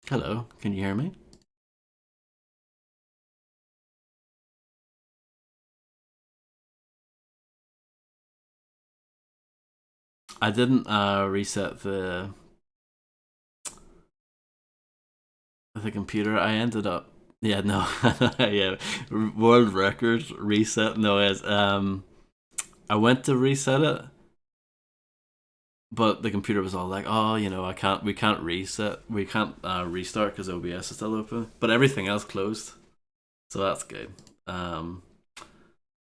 Hello, can you hear me? I didn't reset the computer. I ended up yeah no yeah world record reset. No, it's I went to reset it, but the computer was all like, oh, I can't we can't reset we can't restart because OBS is still open, but everything else closed, so that's good. Um,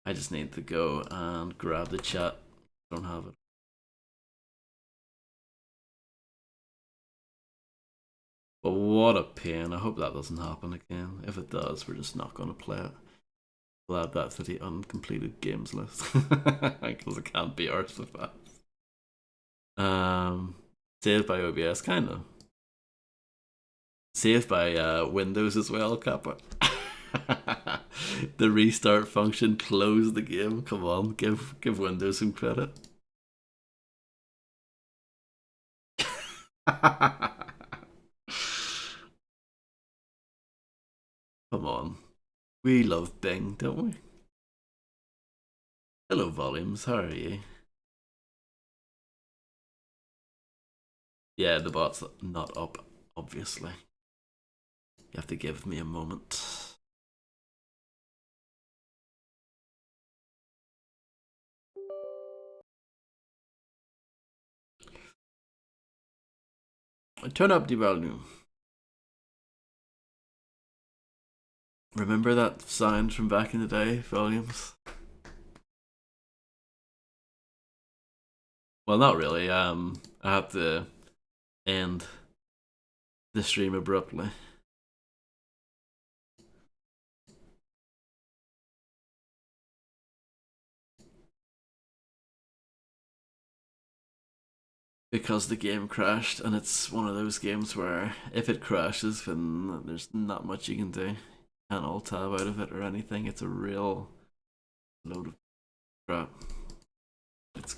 I just need to go and grab the chat. Don't have it. But what a pain. I hope that doesn't happen again. If it does, we're just not going to play it. We'll add that to the uncompleted games list. Because it can't be arsed with that. Saved by OBS, kind of. Saved by Windows as well, Kappa. The restart function closed the game. Come on, give Windows some credit. Come on. We love Bing, don't we? Hello, Volumes. How are you? Yeah, the bot's not up, obviously. You have to give me a moment. Turn up the volume. Remember that sound from back in the day, Volumes? Well, not really. I had to end the stream abruptly. Because the game crashed, and it's one of those games where if it crashes, then there's not much you can do. You can't alt tab out of it or anything. It's a real load of crap. It's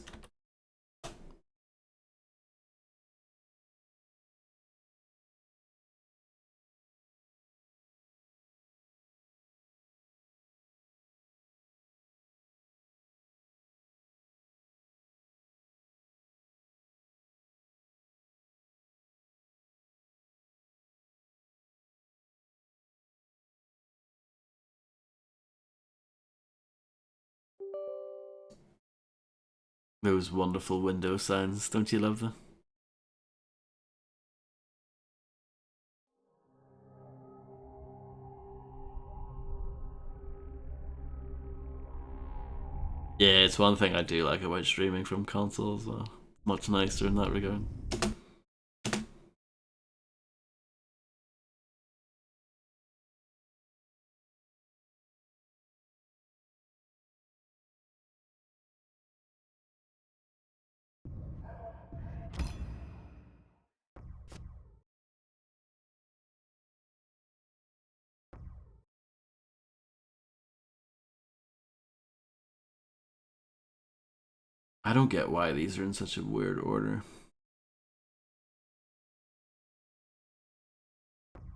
those wonderful window sounds. Don't you love them? Yeah, it's one thing I do like about streaming from consoles. Much nicer in that regard. I don't get why these are in such a weird order.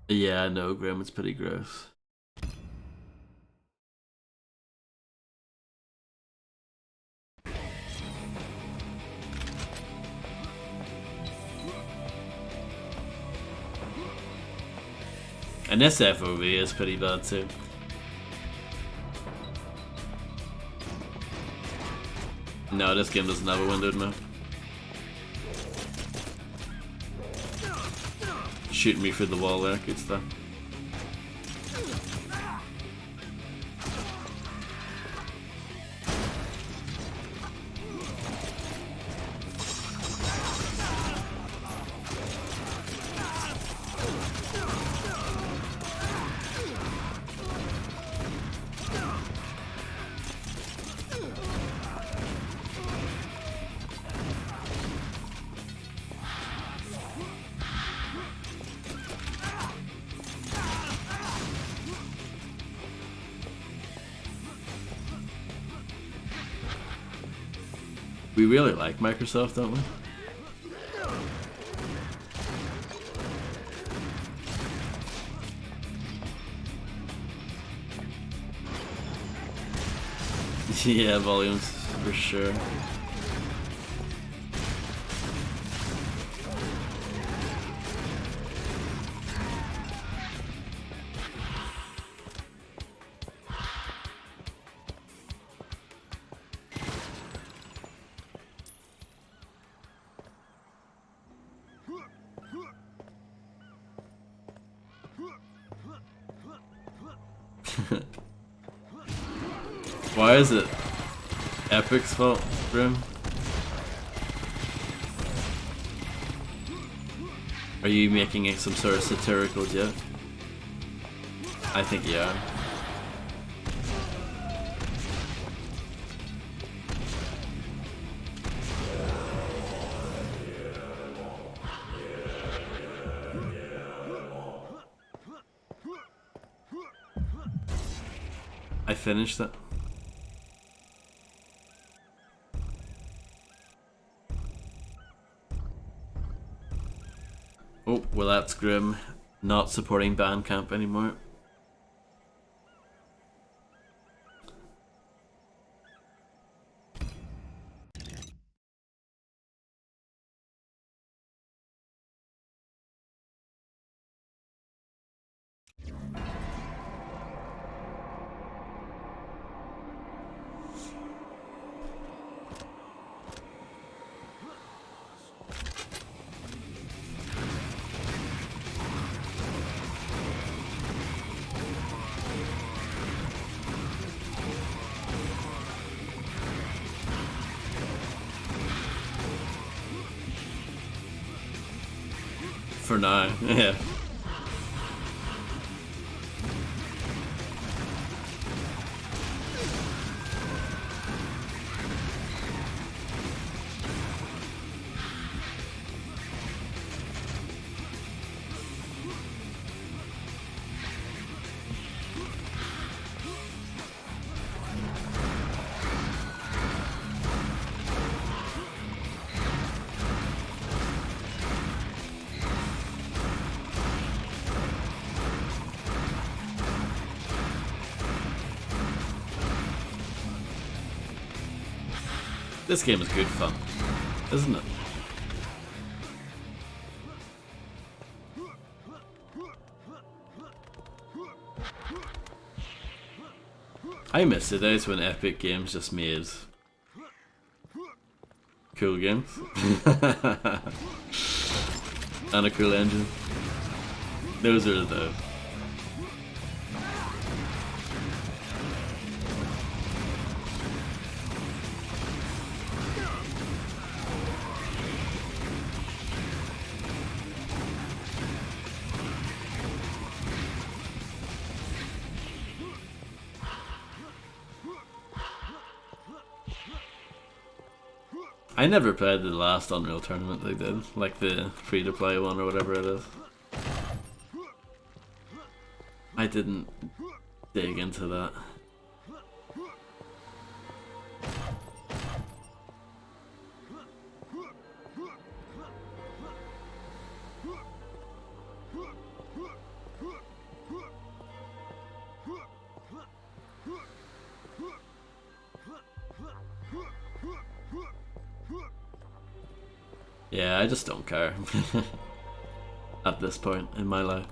Yeah, I know, Graham, it's pretty gross. And this FOV is pretty bad too. No, this game doesn't have a windowed map. Shooting me through the wall there, good stuff. We really like Microsoft, don't we? Yeah, volumes for sure. Why is it Epic's fault, Grim? Are you making it some sort of satirical joke? I think you are. I finished it. Oh, well that's Grim not supporting Bandcamp anymore. For now, yeah. This game is good fun, isn't it? I miss the days when Epic Games just made cool games. And a cool engine. Those are the... I never played the last Unreal tournament they did, like the free-to-play one or whatever it is. I didn't dig into that. Yeah, I just don't care at this point in my life.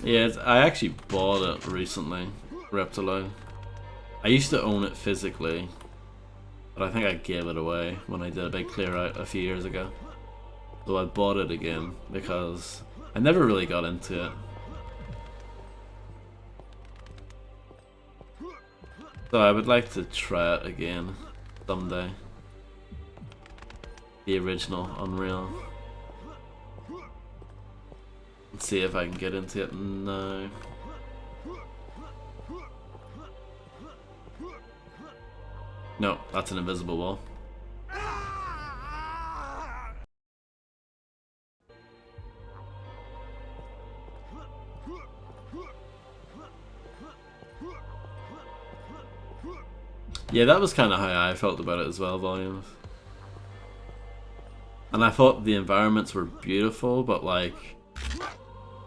Yeah, I actually bought it recently, Reptiloid. I used to own it physically, but I think I gave it away when I did a big clear out a few years ago. So I bought it again because I never really got into it. So I would like to try it again someday. The original Unreal. And see if I can get into it now. No, that's an invisible wall. Yeah, that was kind of how I felt about it as well, Volumes. And I thought the environments were beautiful, but like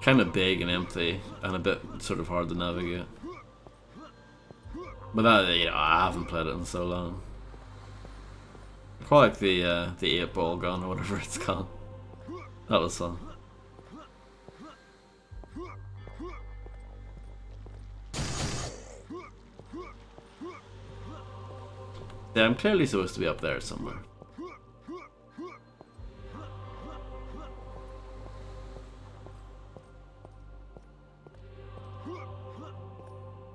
kind of big and empty, and a bit sort of hard to navigate. But that, you know, I haven't played it in so long. I quite like the 8-ball gun or whatever it's called. That was fun. Yeah, I'm clearly supposed to be up there somewhere.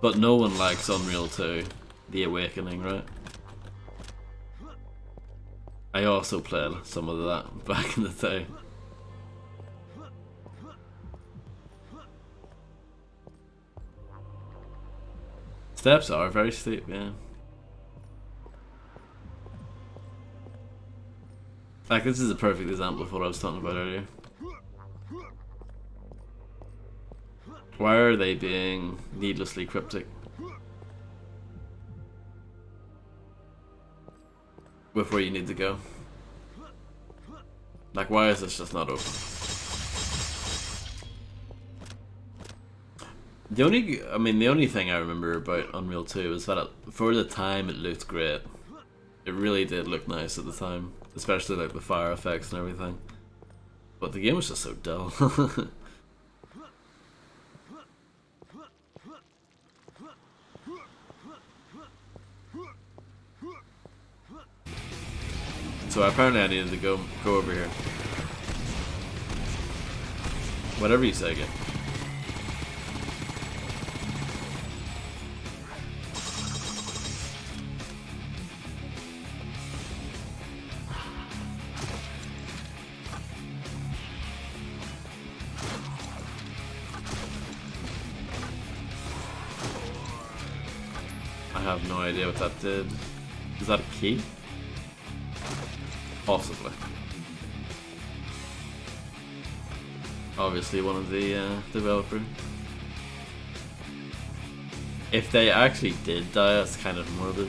But no one likes Unreal 2, The Awakening, right? I also played some of that back in the day. Steps are very steep, yeah. Like, this is a perfect example of what I was talking about earlier. Why are they being needlessly cryptic with where you need to go? Like, why is this just not open? The only thing I remember about Unreal 2 is that for the time it looked great. It really did look nice at the time, especially like the fire effects and everything. But the game was just so dull. So apparently I needed to go over here. Whatever you say again. I have no idea what that did. Is that a key? Possibly. Obviously one of the developers. If they actually did die, that's kind of morbid.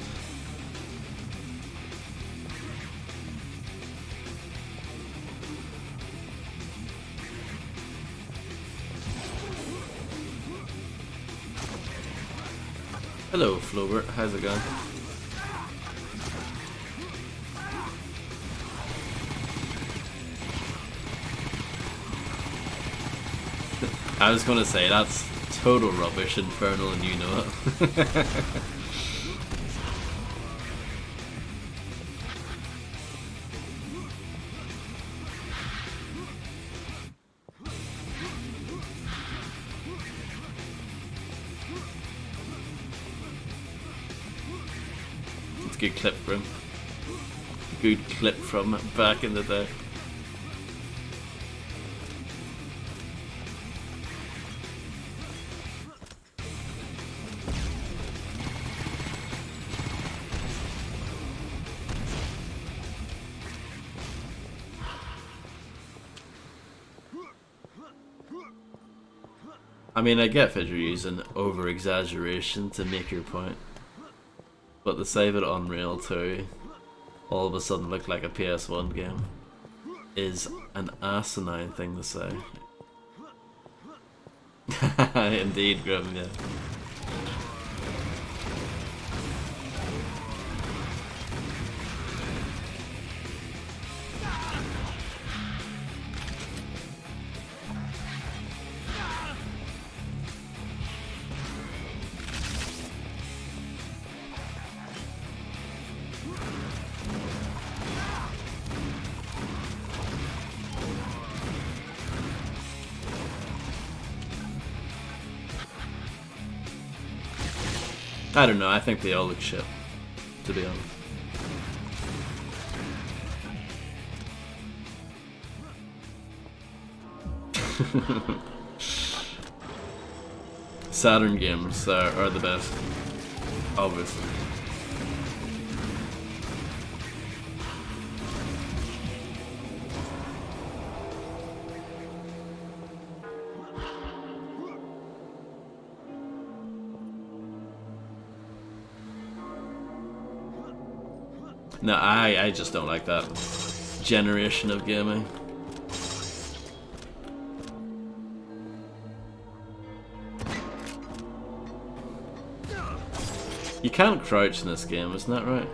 Hello, Flobert. How's it going? I was gonna say, that's total rubbish, Infernal, and you know it. It's a good clip from him. Good clip from back in the day. I mean, I get that you're using over-exaggeration to make your point, but to say that Unreal 2 all of a sudden looked like a PS1 game is an asinine thing to say. Indeed, Grim, yeah. I don't know, I think they all look shit, to be honest. Saturn games are the best, obviously. No, I just don't like that generation of gaming. You can't crouch in this game, isn't that right?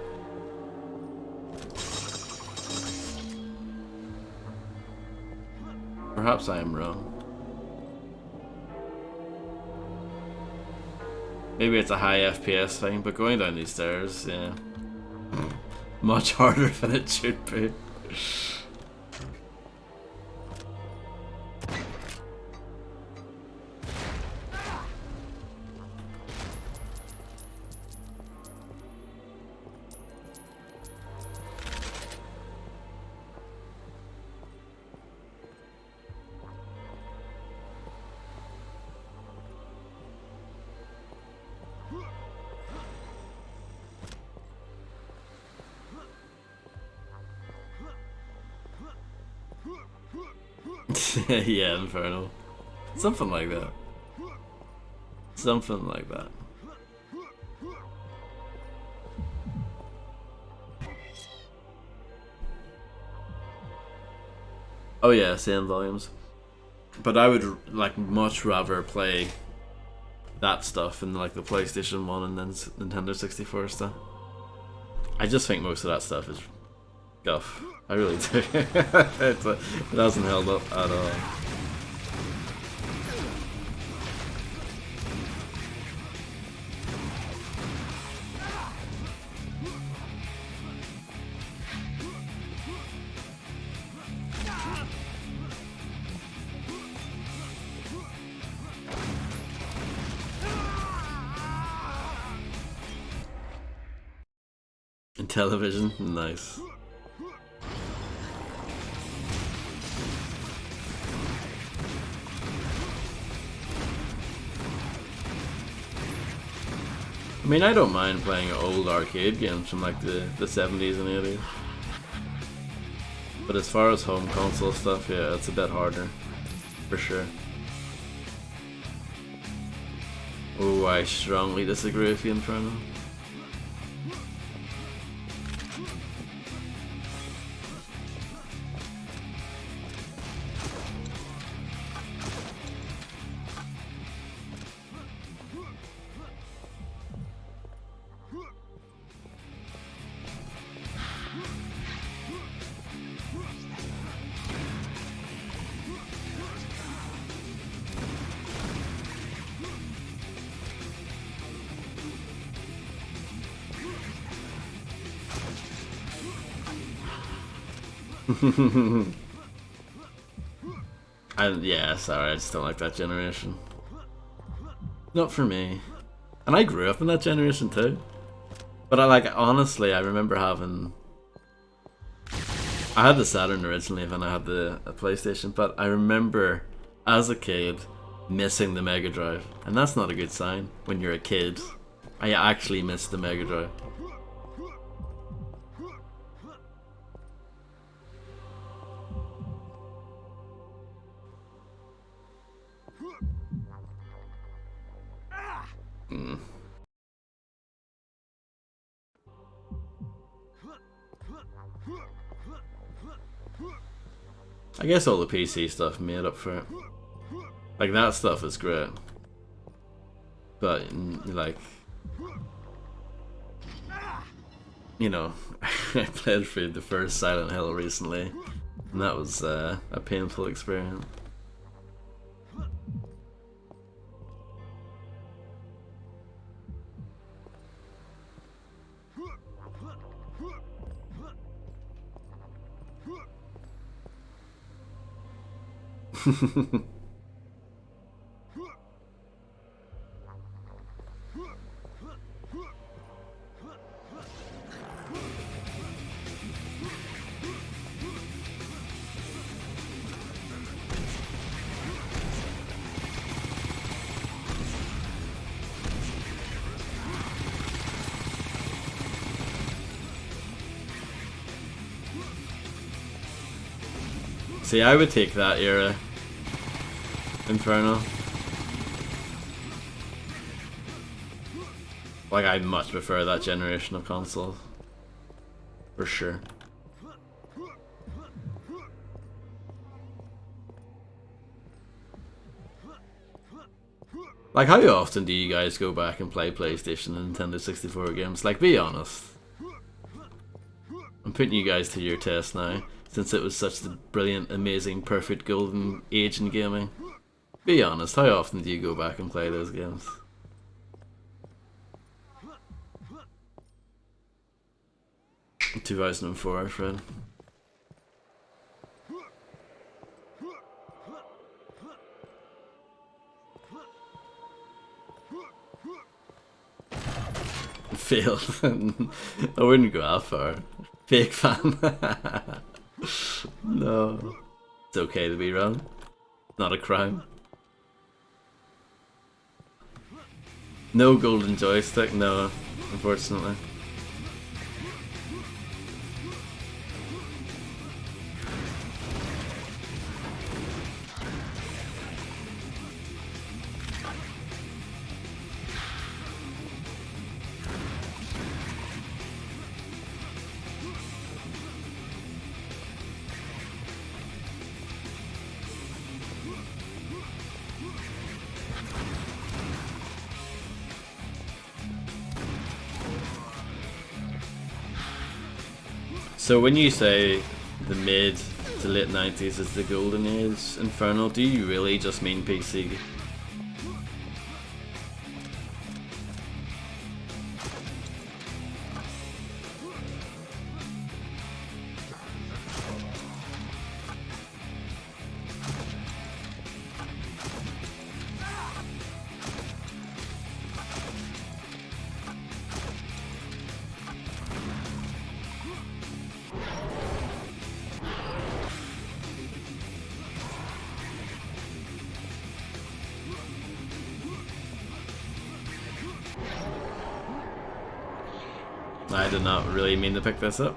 Perhaps I am wrong. Maybe it's a high FPS thing, but going down these stairs, yeah. Much harder than it should be. Yeah, Infernal. Something like that. Something like that. Oh yeah, same volumes. But I would like much rather play that stuff in like the PlayStation 1 and then Nintendo 64 stuff. I just think most of that stuff is guff. I really do. It hasn't held up at all. In television, nice. I mean, I don't mind playing old arcade games from like the 70s and 80s. But as far as home console stuff, yeah, it's a bit harder. For sure. Oh, I strongly disagree with you, Inferno. Yeah, sorry, I just don't like that generation. Not for me. And I grew up in that generation too. But honestly, I remember having... I had the Saturn originally, and I had the PlayStation, but I remember, as a kid, missing the Mega Drive. And that's not a good sign when you're a kid. I actually missed the Mega Drive. I guess all the PC stuff made up for it. Like, that stuff is great. But, like... You know, I played through the first Silent Hill recently, and that was a painful experience. See, I would take that era. Inferno. Like, I much prefer that generation of consoles. for sure. Like, how often do you guys go back and play PlayStation and Nintendo 64 games? Like, be honest. I'm putting you guys to your test now, since it was such the brilliant, amazing, perfect golden age in gaming. Be honest, how often do you go back and play those games? In 2004, Fred. Failed. I wouldn't go that far. Fake fan. No. It's okay to be wrong. Not a crime. No golden joystick, no, unfortunately. So when you say the mid to late 90s is the golden age Infernal, do you really just mean PC? I did not really mean to pick this up.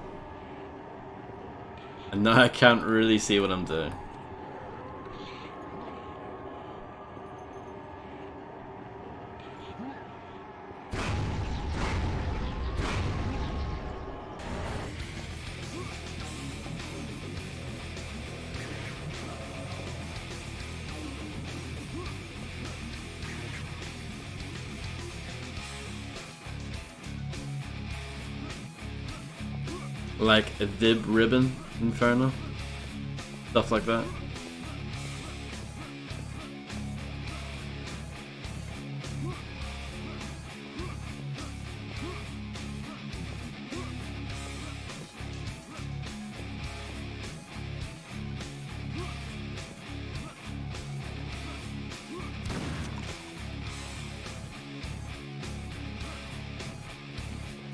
And now I can't really see what I'm doing. Like a Dib Ribbon Inferno? Stuff like that.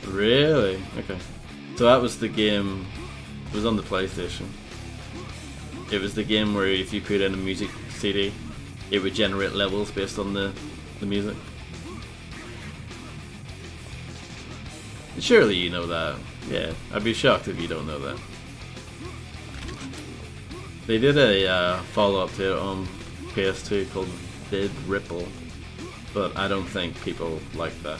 Really? Okay. So that was the game, it was on the PlayStation. It was the game where if you put in a music CD, it would generate levels based on the music. Surely you know that. Yeah, I'd be shocked if you don't know that. They did a follow-up to it on PS2 called Did Ripple, but I don't think people like that.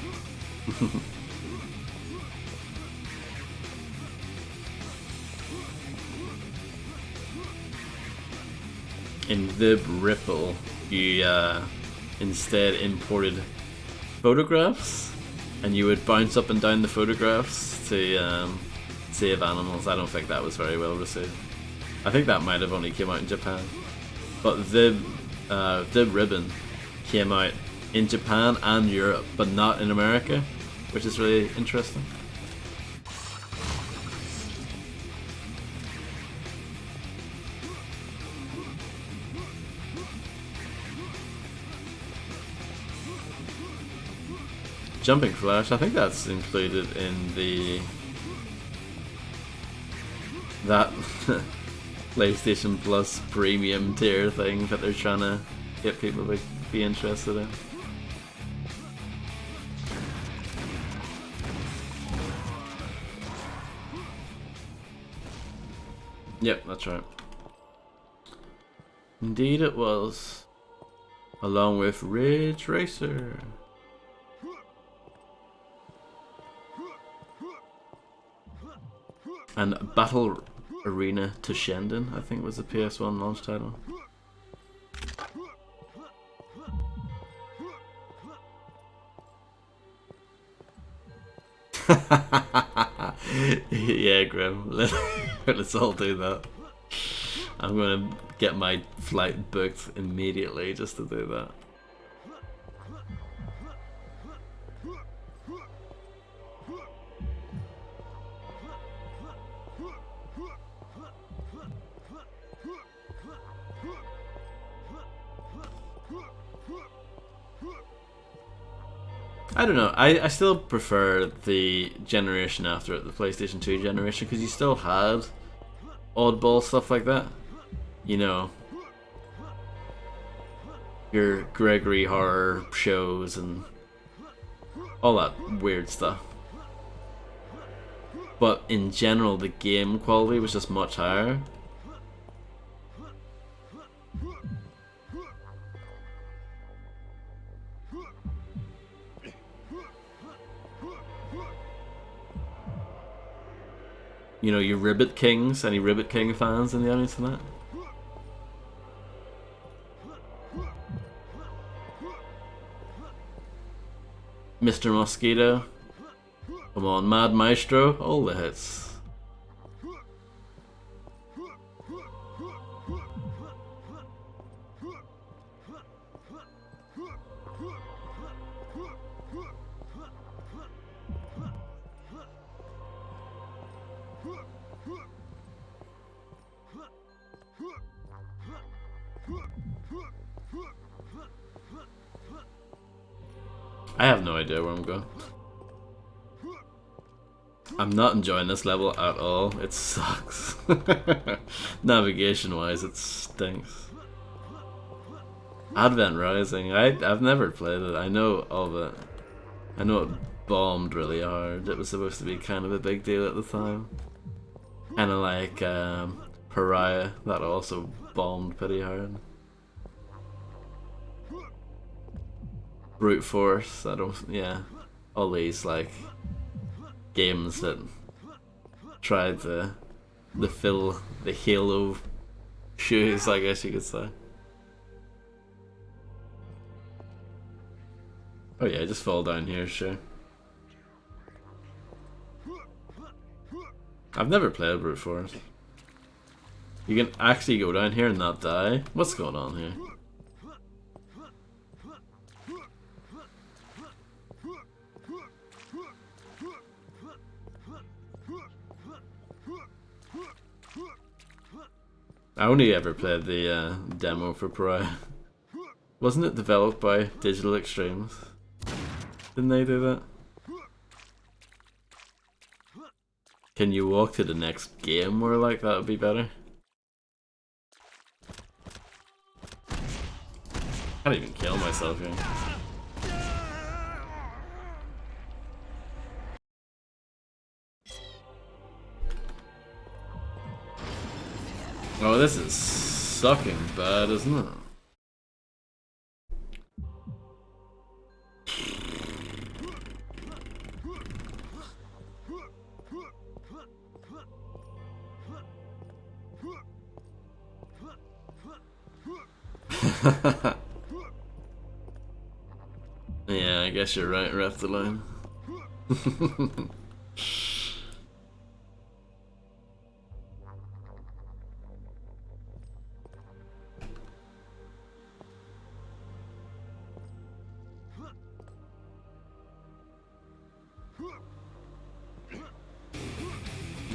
In the Ripple, you instead imported photographs, and you would bounce up and down the photographs to save animals. I don't think that was very well received. I think that might have only came out in Japan. But the Ribbon came out in Japan and Europe, but not in America, which is really interesting. Jumping Flash, I think that's included in that PlayStation Plus premium tier thing that they're trying to get people to be interested in. Yep, that's right. Indeed it was. Along with Ridge Racer. And Battle Arena to Shenden, I think was the PS1 launch title. Yeah, Grim. Let's all do that. I'm gonna get my flight booked immediately just to do that. I don't know. I still prefer the generation after it, the PlayStation 2 generation, because you still had oddball stuff like that. You know, your Gregory horror shows and all that weird stuff. But in general, the game quality was just much higher. You know, your Ribbit Kings, any Ribbit King fans in the audience tonight? Mr. Mosquito. Come on, Mad Maestro, all the hits. I have no idea where I'm going. I'm not enjoying this level at all. It sucks. Navigation wise, it stinks. Advent Rising. I've never played it. I know of it. I know it bombed really hard. It was supposed to be kind of a big deal at the time. Kind of like Pariah, that also bombed pretty hard. Brute Force, yeah. All these, like, games that tried to fill the Halo shoes, I guess you could say. Oh yeah, just fall down here, sure. I've never played Brute Force. You can actually go down here and not die? What's going on here? I only ever played the demo for Pariah. Wasn't it developed by Digital Extremes? Didn't they do that? Can you walk to the next game more like that would be better? I can't even kill myself here. Oh, this is sucking bad, isn't it? Yeah, I guess you're right, Reptiline.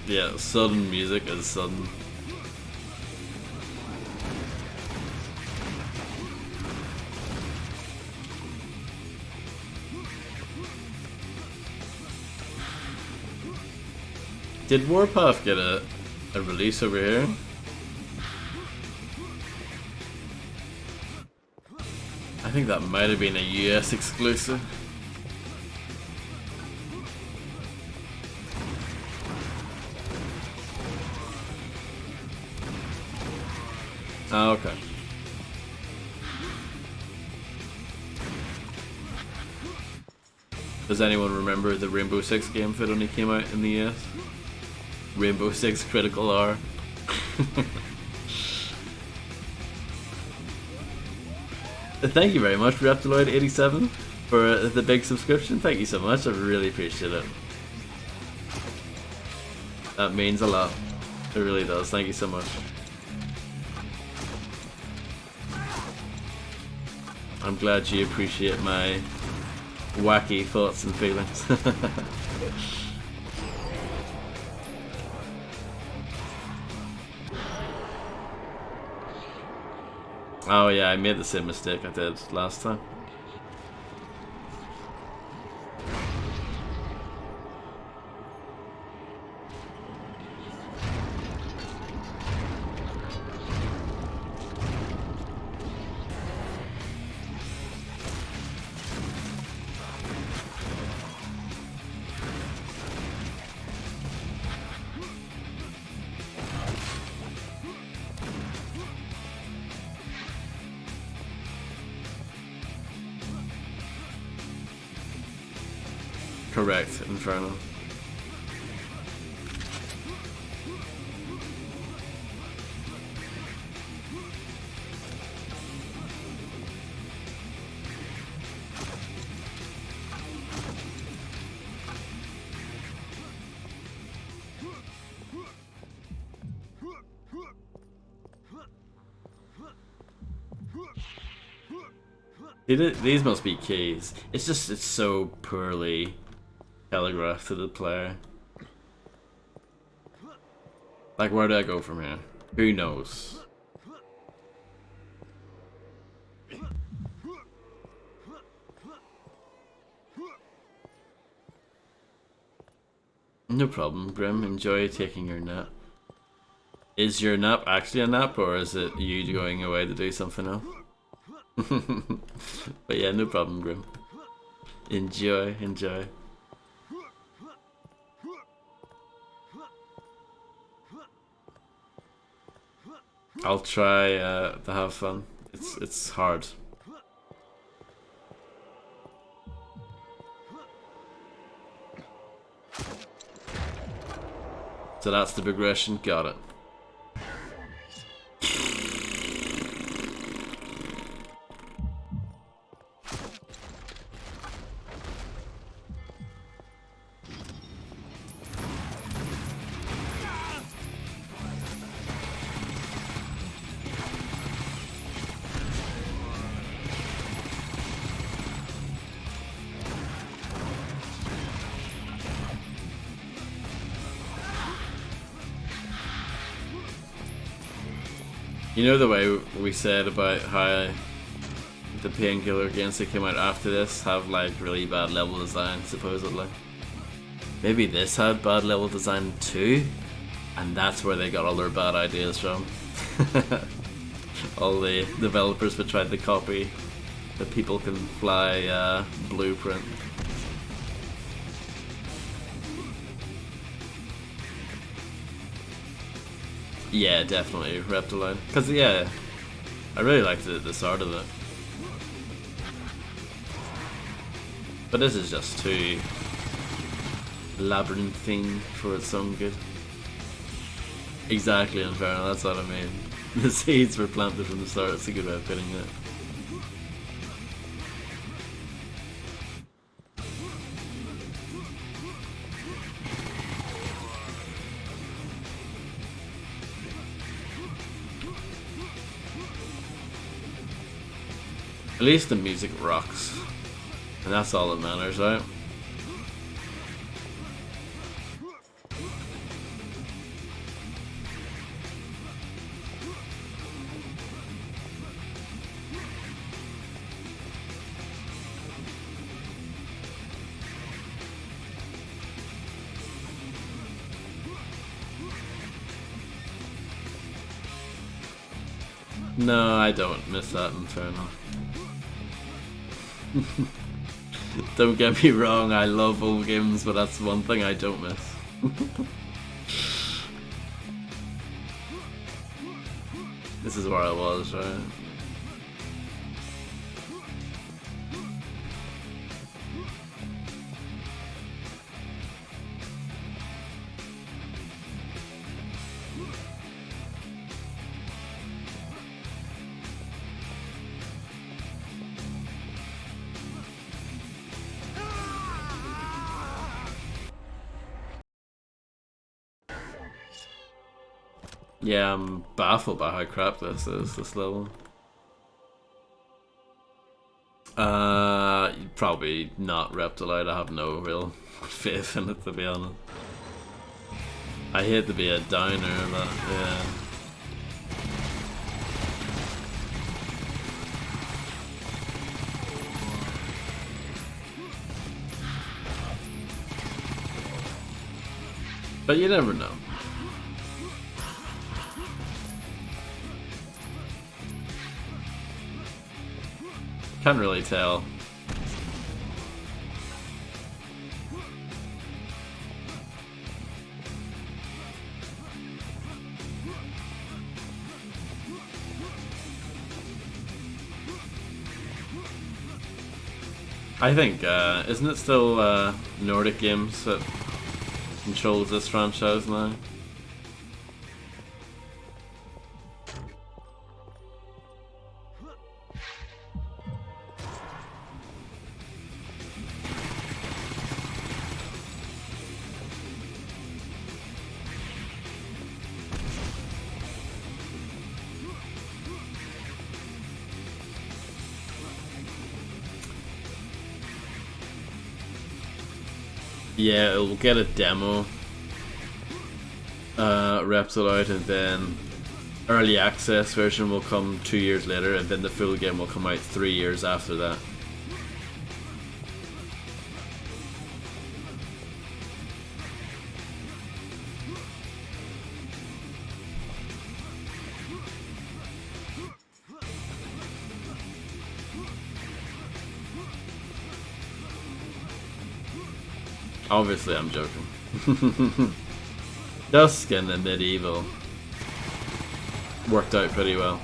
Yeah, sudden music is sudden. Did Warpath get a release over here? I think that might have been a US exclusive. Oh, okay. Does anyone remember the Rainbow Six game if it only came out in the US? Rainbow Six Critical Hour. Thank you very much, Reptiloid87, for the big subscription. Thank you so much. I really appreciate it. That means a lot. It really does. Thank you so much. I'm glad you appreciate my wacky thoughts and feelings. Oh yeah, I made the same mistake I did last time. Correct, Inferno. These must be keys. It's just, it's so poorly telegraphed to the player. Like, where do I go from here? Who knows? No problem, Grim. Enjoy taking your nap. Is your nap actually a nap, or is it you going away to do something else? But yeah, no problem, Grim. Enjoy, enjoy. I'll try to have fun. It's hard. So that's the progression. Got it. You know the way we said about how the Painkiller games that came out after this have like really bad level design, supposedly. Maybe this had bad level design too, and that's where they got all their bad ideas from. All the developers that tried to copy the People Can Fly blueprint. Yeah, definitely Reptiloid. Because, yeah, I really liked the start of it. But this is just too labyrinthine for its own good. Exactly, Inferno, that's what I mean. The seeds were planted from the start, it's a good way of putting it. At least the music rocks. And that's all that matters, right? No, I don't miss that Inferno. Don't get me wrong, I love old games, but that's one thing I don't miss. This is where I was, right? Yeah, I'm baffled by how crap this is, this level. Probably not Reptilite. I have no real faith in it, to be honest. I hate to be a downer, but yeah. But you never know. Can't really tell. I think, isn't it still Nordic Games that controls this franchise now? Yeah, it'll get a demo Reptile out, and then early access version will come 2 years later, and then the full game will come out 3 years after that. Obviously, I'm joking. Dusk and the Medieval worked out pretty well.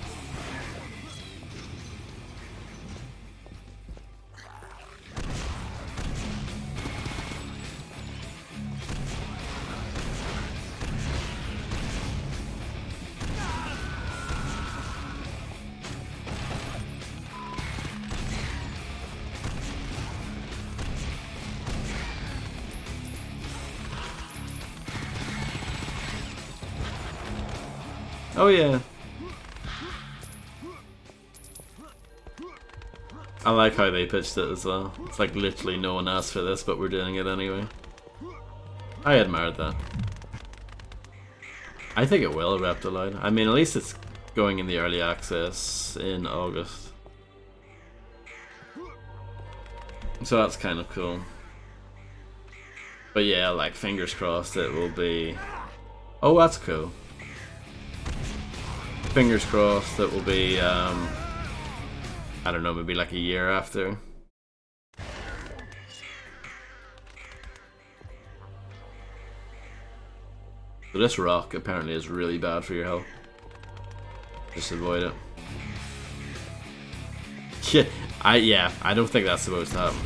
Oh yeah. I like how they pitched it as well. It's like literally no one asked for this, but we're doing it anyway. I admired that. I think it will Reptilite. I mean, at least it's going in the early access in August. So that's kind of cool. But yeah, like, fingers crossed it will be... Oh, that's cool. Fingers crossed it will be, I don't know, maybe like a year after. So this rock apparently is really bad for your health. Just avoid it. Yeah, I don't think that's supposed to happen.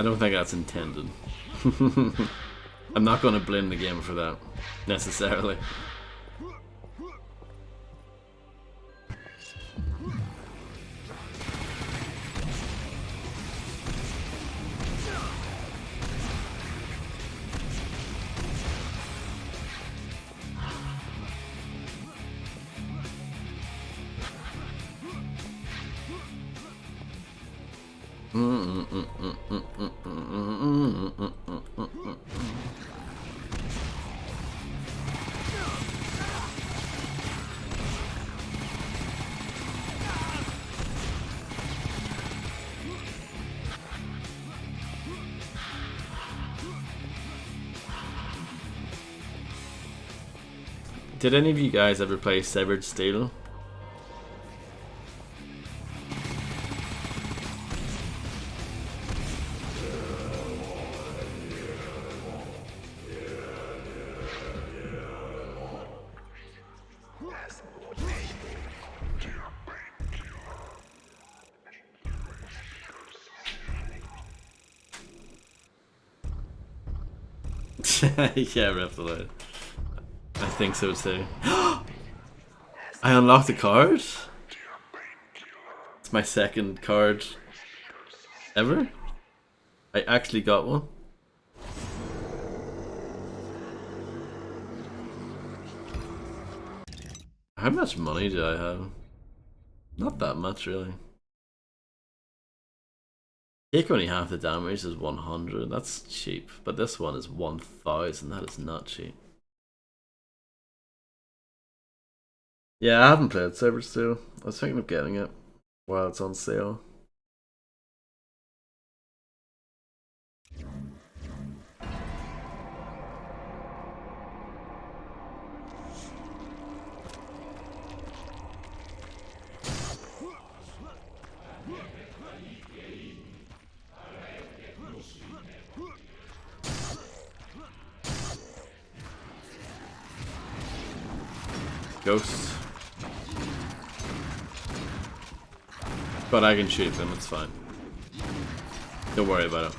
I don't think that's intended. I'm not going to blame the game for that, necessarily. Did any of you guys ever play Severed Steel? Yeah, Reptilite. I think so too. I unlocked a card? It's my second card ever. I actually got one. How much money do I have? Not that much, really. Take only half the damage is 100. That's cheap. But this one is 1000. That is not cheap. Yeah, I haven't played Sabers 2. I was thinking of getting it while it's on sale. Ghosts. But I can shoot them, it's fine. Don't worry about it.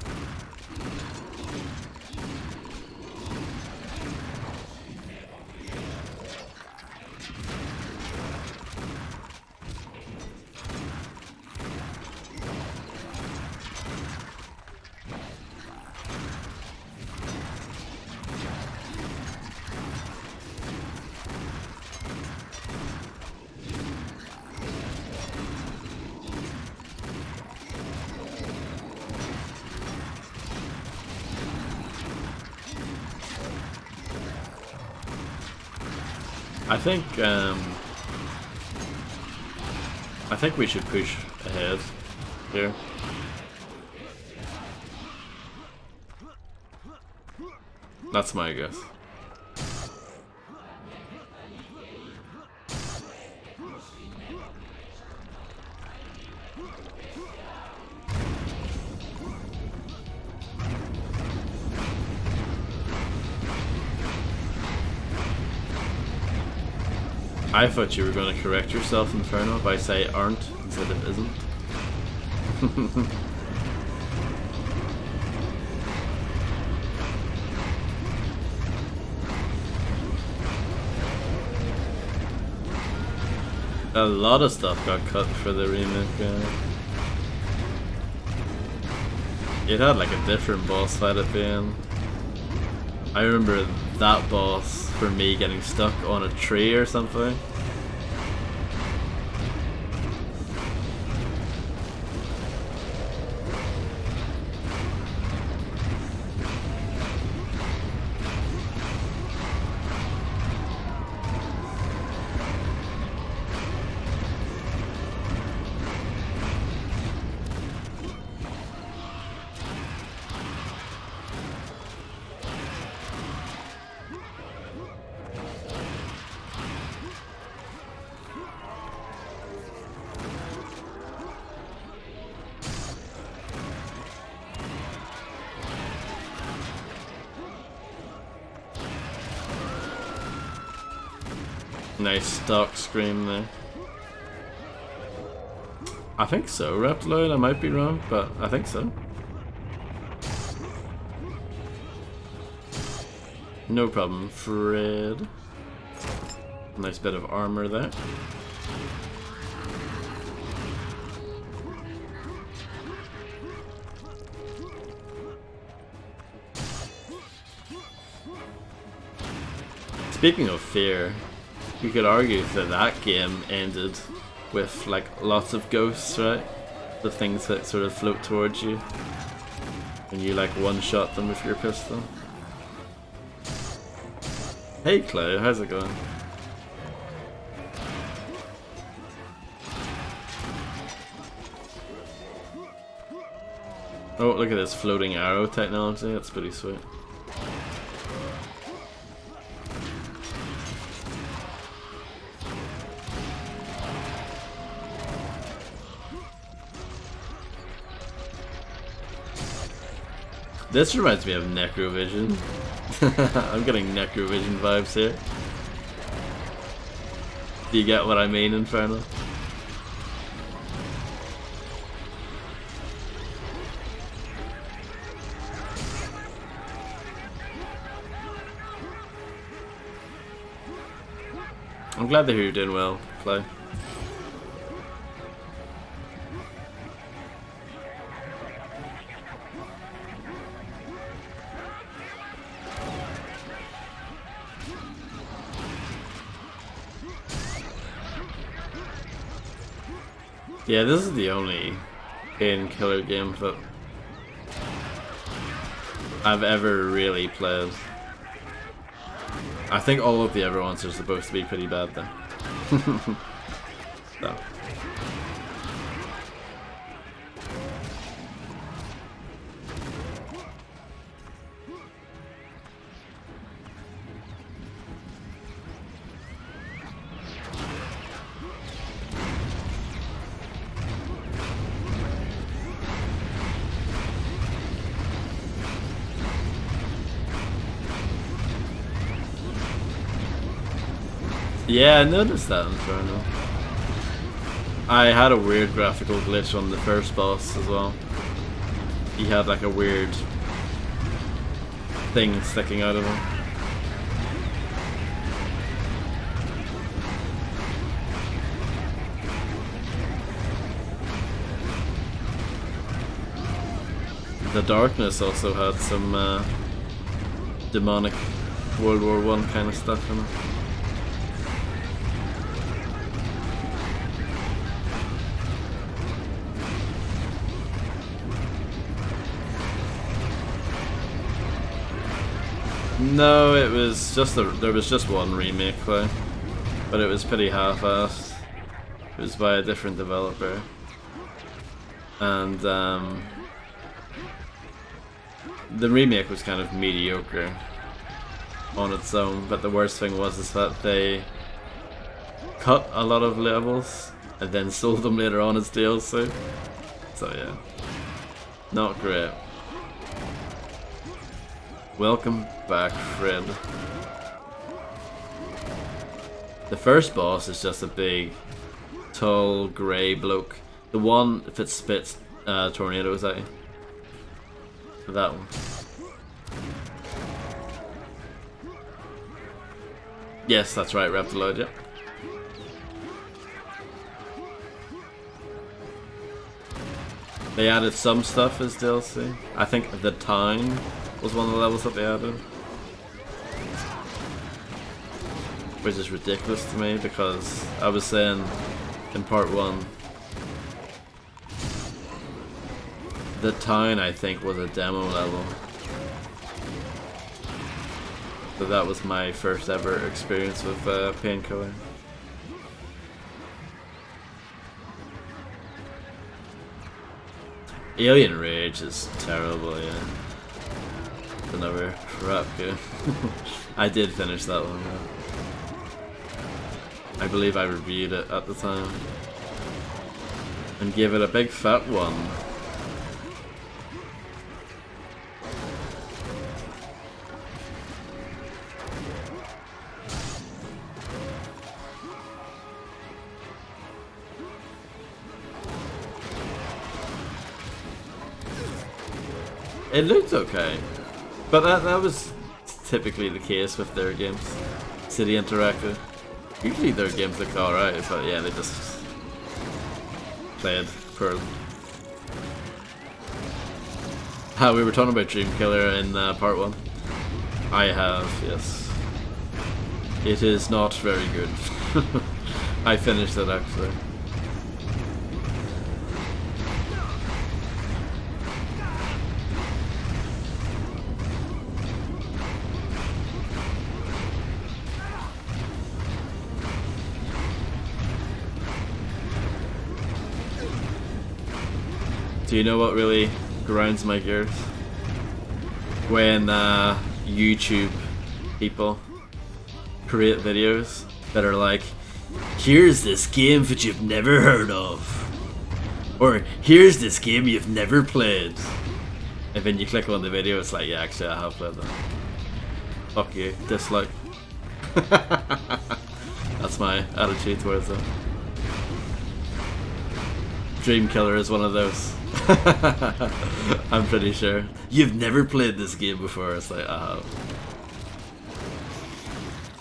I think we should push ahead here. That's my guess. I thought you were going to correct yourself, Inferno, by say aren't instead of isn't. A lot of stuff got cut for the remake. It had like a different boss fight at the end. I remember that boss for me getting stuck on a tree or something. Nice stock scream there. I think so, Reptiloid. I might be wrong, but I think so. No problem, Fred. Nice bit of armor there. Speaking of fear, you could argue that that game ended with like lots of ghosts, right? The things that sort of float towards you and you like one-shot them with your pistol. Hey Clay, how's it going? Oh, look at this floating arrow technology, that's pretty sweet. This reminds me of Necrovision. I'm getting Necrovision vibes here. Do you get what I mean, Inferno? I'm glad to hear you're doing well, Clay. Yeah, this is the only Painkiller game that I've ever really played. I think all of the other ones are supposed to be pretty bad then. So. Yeah, I noticed that Inferno. I had a weird graphical glitch on the first boss as well. He had like a weird thing sticking out of him. The Darkness also had some demonic World War I kind of stuff in it. No, it was just there was just one remake though, but it was pretty half-assed. It was by a different developer, and the remake was kind of mediocre on its own. But the worst thing was is that they cut a lot of levels and then sold them later on as DLC. So yeah, not great. Welcome back, Fred. The first boss is just a big, tall, grey bloke. The one that spits tornadoes at you. That one. Yes, that's right, Reptiloid, yep. They added some stuff as DLC. I think the town was one of the levels that they added. Which is ridiculous to me because I was saying in part 1 the town I think was a demo level. So that was my first ever experience with Painkiller. Alien Rage is terrible, yeah. Another crap game. I did finish that one though. I believe I reviewed it at the time and gave it a big fat 1. It looked okay. But that was typically the case with their games. City Interactive. Usually their games look alright, but yeah, they just played poorly. We were talking about Dreamkiller in part 1. I have, yes. It is not very good. I finished it actually. Do you know what really grinds my gears? When YouTube people create videos that are like, here's this game that you've never heard of, or here's this game you've never played, and then you click on the video, it's like, yeah, actually I have played that. Fuck you, dislike. That's my attitude towards it. Dreamkiller is one of those. I'm pretty sure. You've never played this game before. It's like, I have.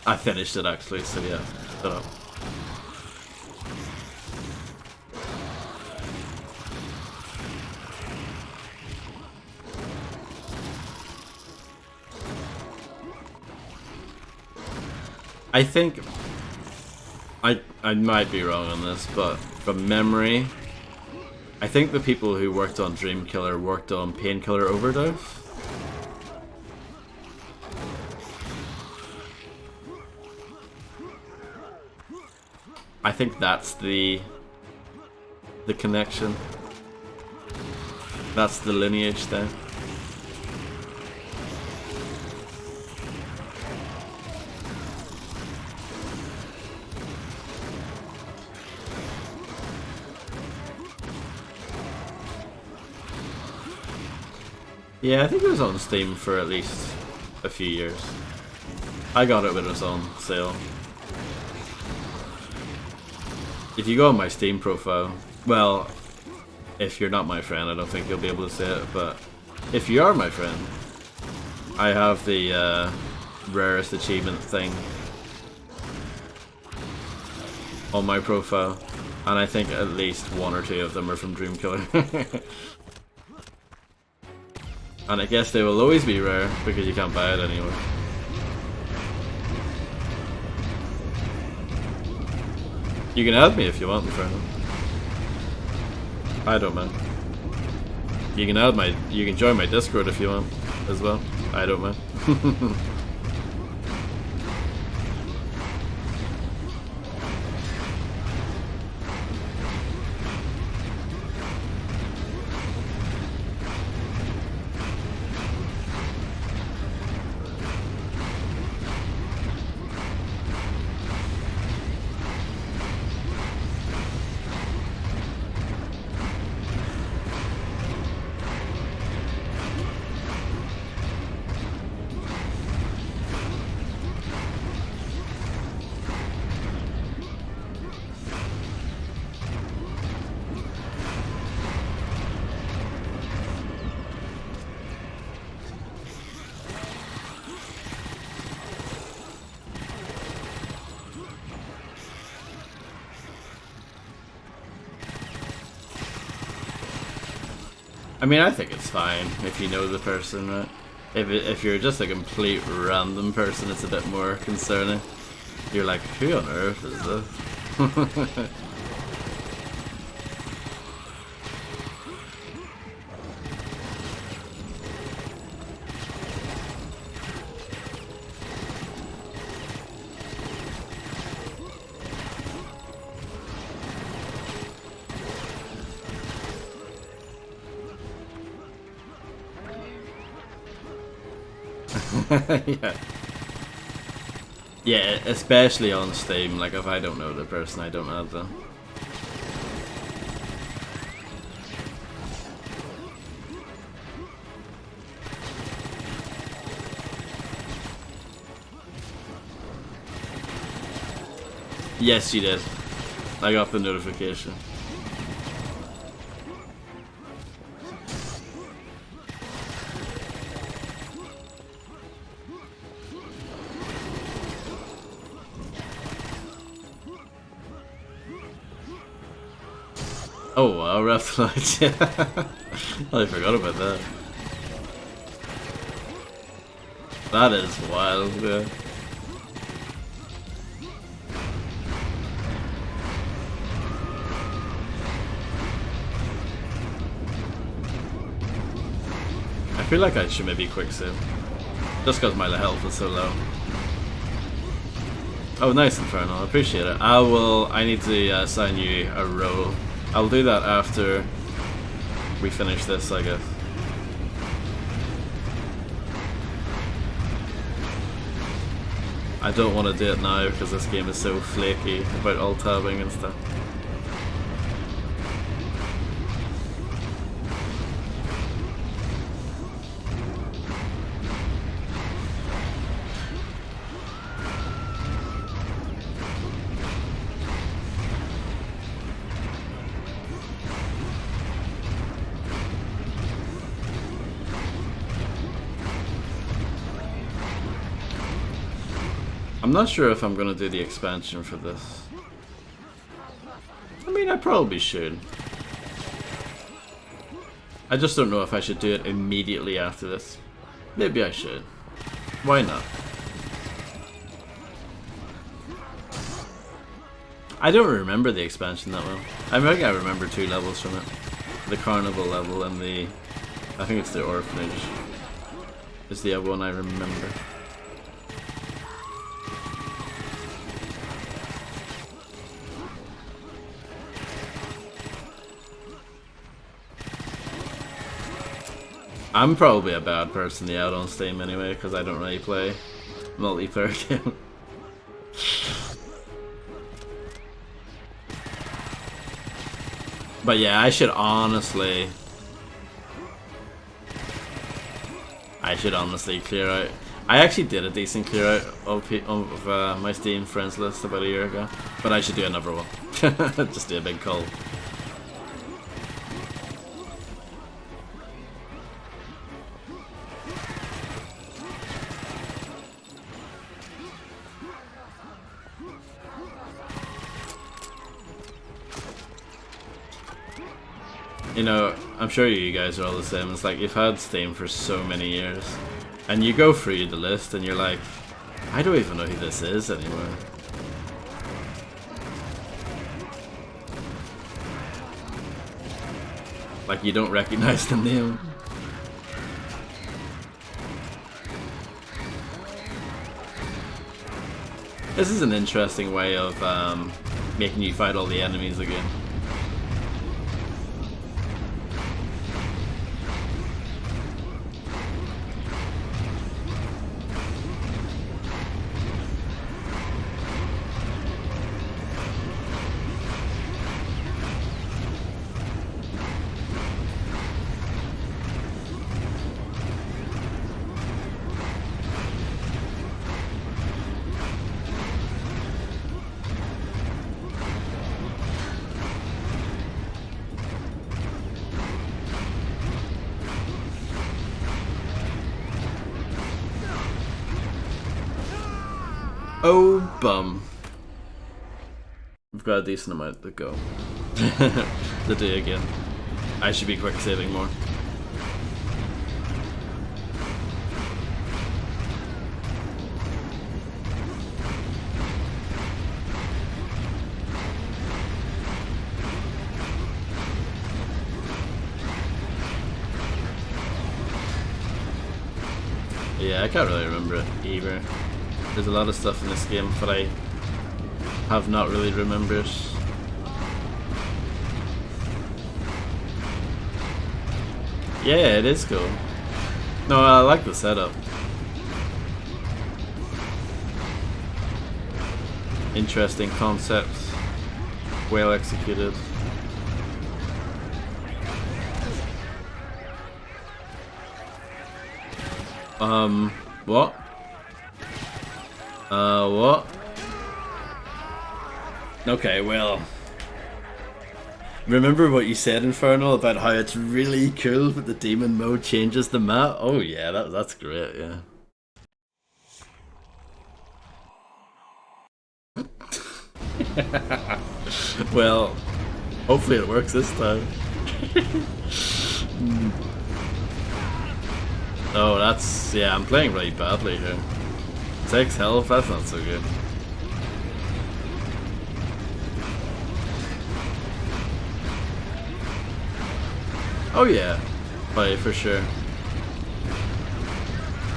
I finished it actually, so yeah. Shut up. I think I might be wrong on this, but from memory, I think the people who worked on Dreamkiller worked on Painkiller Overdose. I think that's the connection. That's the lineage there. Yeah, I think it was on Steam for at least a few years. I got it when it was on sale. If you go on my Steam profile, well, if you're not my friend, I don't think you'll be able to see it, but if you are my friend, I have the rarest achievement thing on my profile, and I think at least 1 or 2 of them are from Dreamkiller. And I guess they will always be rare, because you can't buy it anywhere. You can add me if you want, my friend. I don't mind. You can join my Discord if you want, as well. I don't mind. I mean, I think it's fine if you know the person, right? If you're just a complete random person, it's a bit more concerning. You're like, who on earth is this? Yeah. Yeah, especially on Steam, like if I don't know the person, I don't add them. Yes, you did. I got the notification. Oh wow, Raft Lights, yeah. I forgot about that. That is wild, yeah. I feel like I should maybe quick save. Just because my health is so low. Oh, nice, Infernal. I appreciate it. I need to assign you a role. I'll do that after we finish this, I guess. I don't want to do it now because this game is so flaky about alt-tabbing and stuff. I'm not sure if I'm gonna do the expansion for this. I mean, I probably should. I just don't know if I should do it immediately after this. Maybe I should. Why not? I don't remember the expansion that well. I think I remember 2 levels from it. the carnival level and the, I think it's the orphanage, is the other one I remember. I'm probably a bad person to out on Steam anyway, because I don't really play multiplayer games. But yeah, I should honestly clear out. I actually did a decent clear out of my Steam friends list about a year ago, but I should do another one. Just do a big call. You know, I'm sure you guys are all the same. It's like you've had Steam for so many years, and you go through the list and you're like, I don't even know who this is anymore. Like you don't recognize the name. This is an interesting way of making you fight all the enemies again. Oh, bum. We've got a decent amount to go. To do again. I should be quick saving more. Yeah, I can't really remember it either. There's a lot of stuff in this game, but I have not really remembered. Yeah, it is cool. No, I like the setup. Interesting concept. Well executed. What? What? Okay, well. Remember what you said, Infernal, about how it's really cool that the demon mode changes the map? Oh yeah, that's great, yeah. Well, hopefully it works this time. Oh, that's... yeah, I'm playing really badly here. 6 health, that's not so good. Oh yeah, for sure.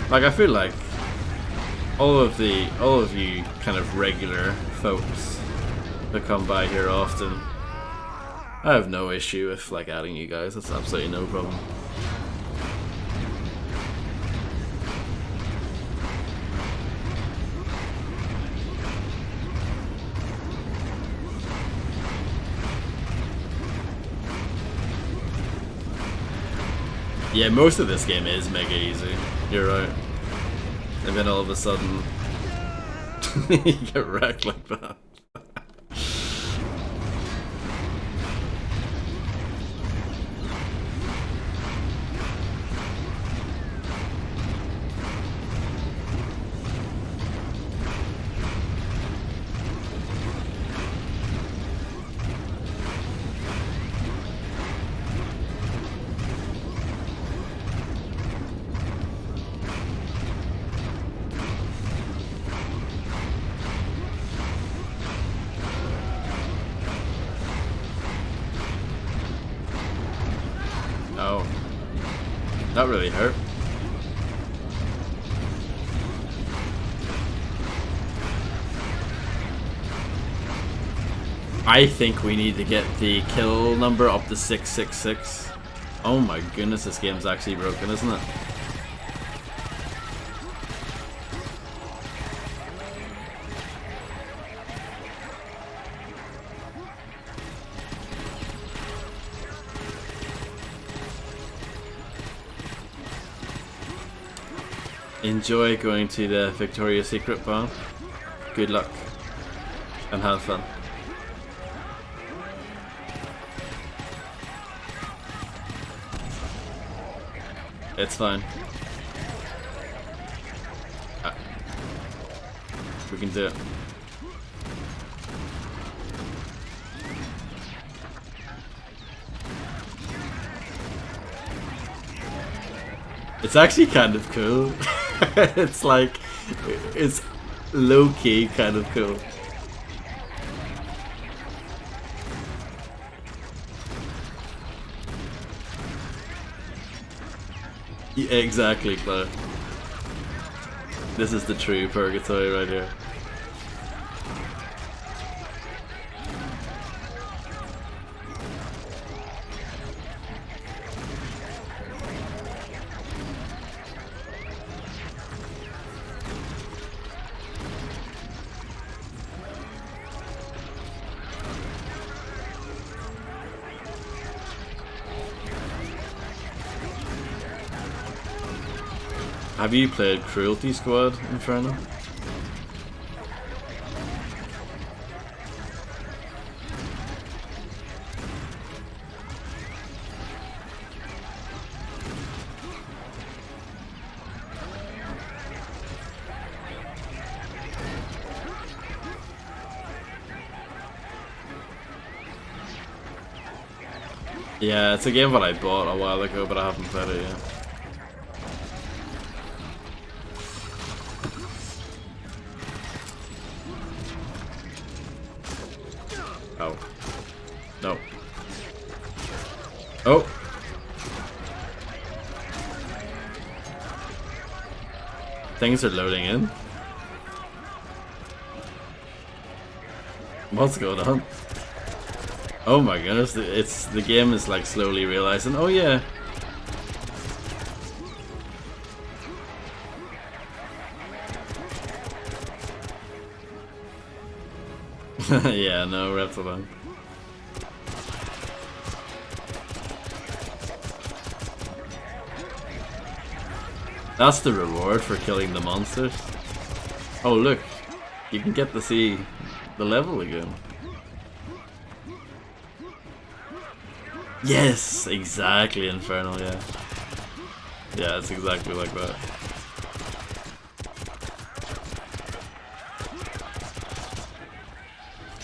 Like, I feel like all of you kind of regular folks that come by here often, I have no issue with like adding you guys. That's absolutely no problem. Yeah, most of this game is mega easy. You're right. And then all of a sudden, you get wrecked like that. That really hurt. I think we need to get the kill number up to 666. Oh my goodness, this game's actually broken, isn't it? Enjoy going to the Victoria's Secret bar. Good luck. And have fun. It's fine. We can do it. It's actually kind of cool. It's like, it's low-key kind of cool. Yeah, exactly, Claire. This is the true purgatory right here. Have you played Cruelty Squad, Inferno? Yeah, it's a game that I bought a while ago, but I haven't played it yet. Oh. No. Oh! Things are loading in. What's going on? Oh my goodness, the game is like slowly realizing, oh yeah. Yeah, no, Reptilon. That's the reward for killing the monsters. Oh look, you can get to see the level again. Yes, exactly, Infernal, yeah. Yeah, it's exactly like that.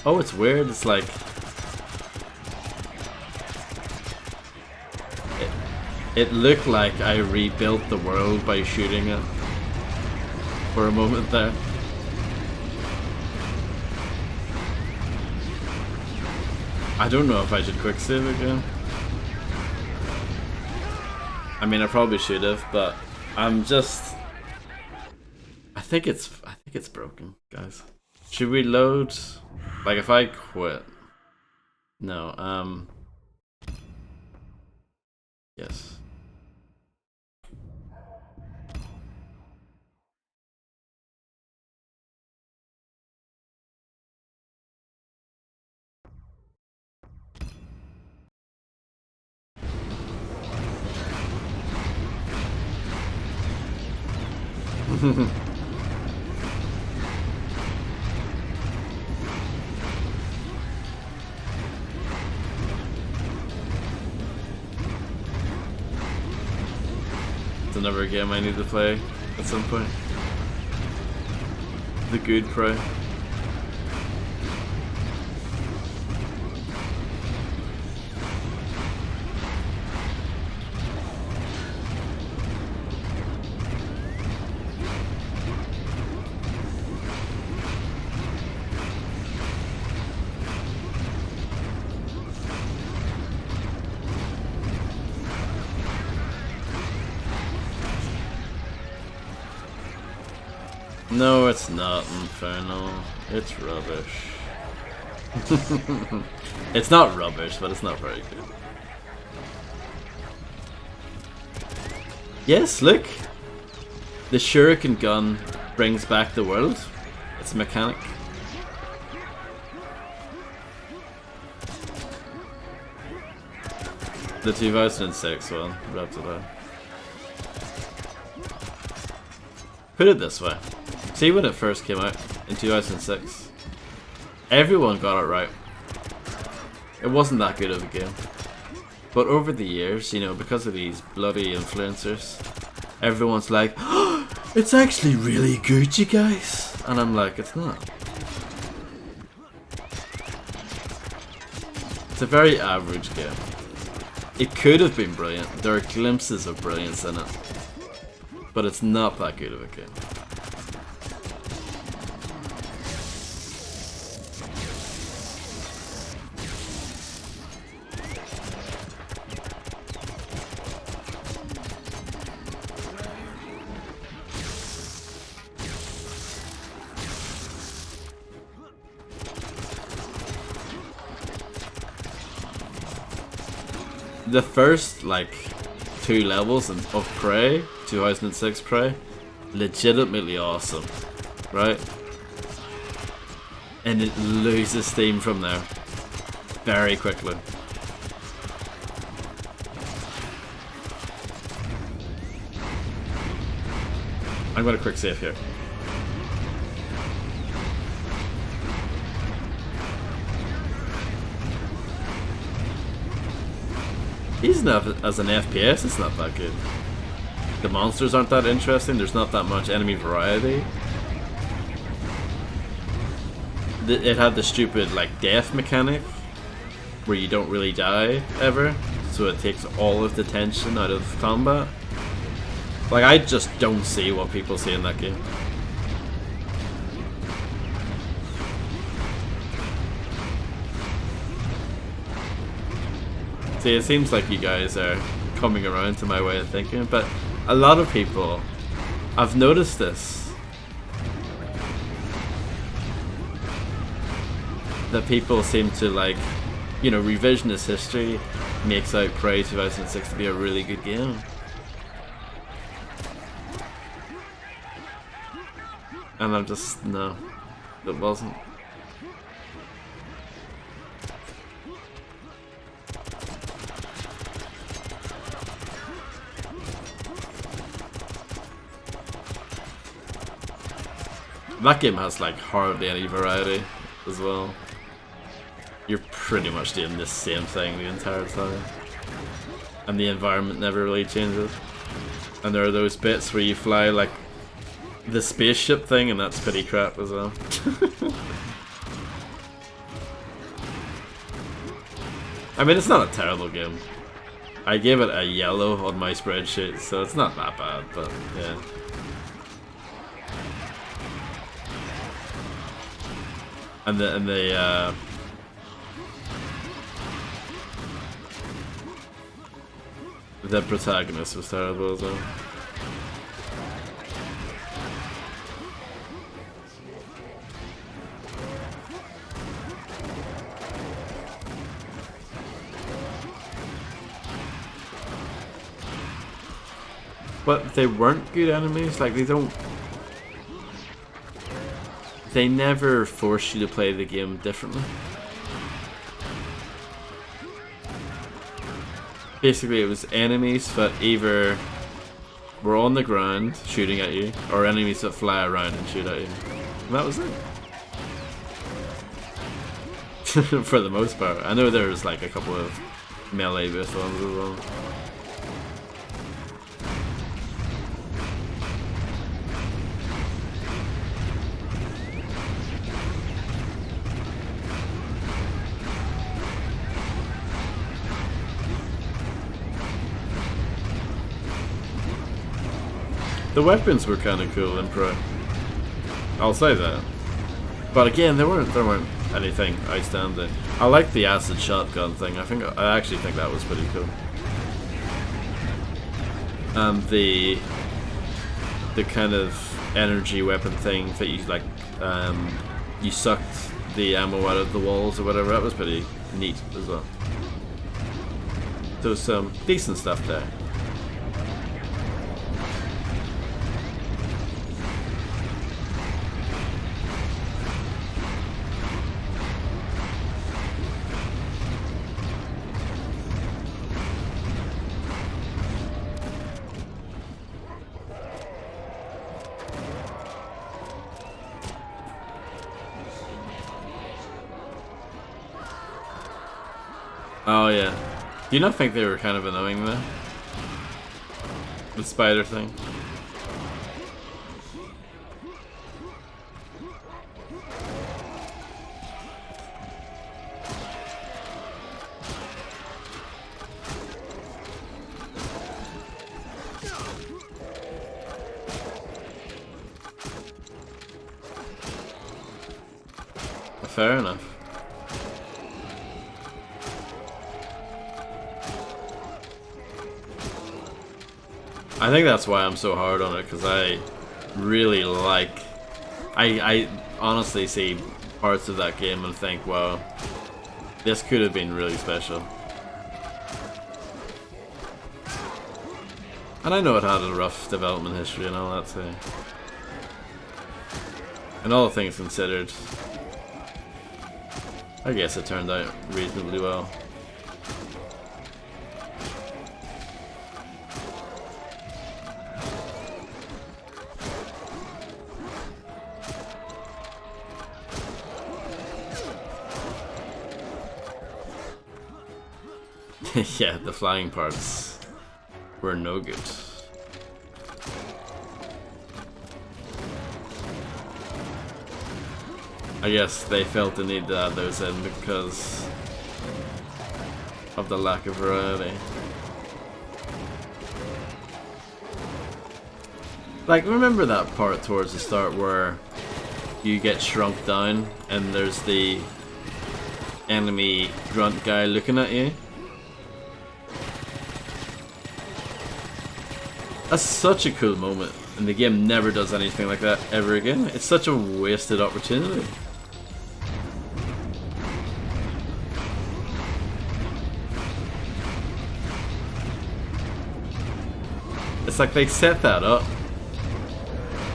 Oh, it's weird, it's like... It looked like I rebuilt the world by shooting it for a moment there. I don't know if I should quick save again. I mean, I probably should have, but I'm just... I think it's broken, guys. Should we load? Like, if I quit? No. Yes. It's another game I need to play at some point. The Good Prey. No, it's not Inferno. It's rubbish. It's not rubbish, but it's not very good. Yes, look! The shuriken gun brings back the world. It's a mechanic. The 2006 one wrapped it up. Put it this way. See, when it first came out in 2006, everyone got it right. It wasn't that good of a game. But over the years, you know, because of these bloody influencers, everyone's like, oh, it's actually really good, you guys. And I'm like, it's not. It's a very average game. It could have been brilliant. There are glimpses of brilliance in it. But it's not that good of a game. The first, like, 2 levels of Prey, 2006 Prey, legitimately awesome, right? And it loses steam from there very quickly. I'm gonna quick save here. Even as an FPS, it's not that good. The monsters aren't that interesting, there's not that much enemy variety. It had the stupid, like, death mechanic, where you don't really die, ever, so it takes all of the tension out of combat. Like, I just don't see what people see in that game. See, it seems like you guys are coming around to my way of thinking, but a lot of people, I've noticed this, that people seem to, like, you know, revisionist history makes out Prey 2006 to be a really good game. And I'm just, no, it wasn't. That game has, like, hardly any variety as well. You're pretty much doing the same thing the entire time. And the environment never really changes. And there are those bits where you fly, like, the spaceship thing, and that's pretty crap as well. I mean, it's not a terrible game. I gave it a yellow on my spreadsheet, so it's not that bad, but yeah. And the protagonist was terrible as well. But they weren't good enemies, like they never force you to play the game differently. Basically, it was enemies that either were on the ground shooting at you, or enemies that fly around and shoot at you. And that was it. For the most part. I know there was like a couple of melee-based ones as well. The weapons were kind of cool in Pro. I'll say that. But again, there weren't anything outstanding. I like the acid shotgun thing. I actually think that was pretty cool. And the kind of energy weapon thing that you like you sucked the ammo out of the walls or whatever. That was pretty neat as well. So some decent stuff there. Oh yeah. Do you not think they were kind of annoying though? The spider thing? Fair enough. I think that's why I'm so hard on it, because I really like... I honestly see parts of that game and think, wow, this could have been really special. And I know it had a rough development history and all that too. And all things considered, I guess it turned out reasonably well. Yeah, the flying parts were no good. I guess they felt the need to add those in because of the lack of variety. Like, remember that part towards the start where you get shrunk down and there's the enemy grunt guy looking at you? That's such a cool moment, and the game never does anything like that ever again. It's such a wasted opportunity. It's like they set that up,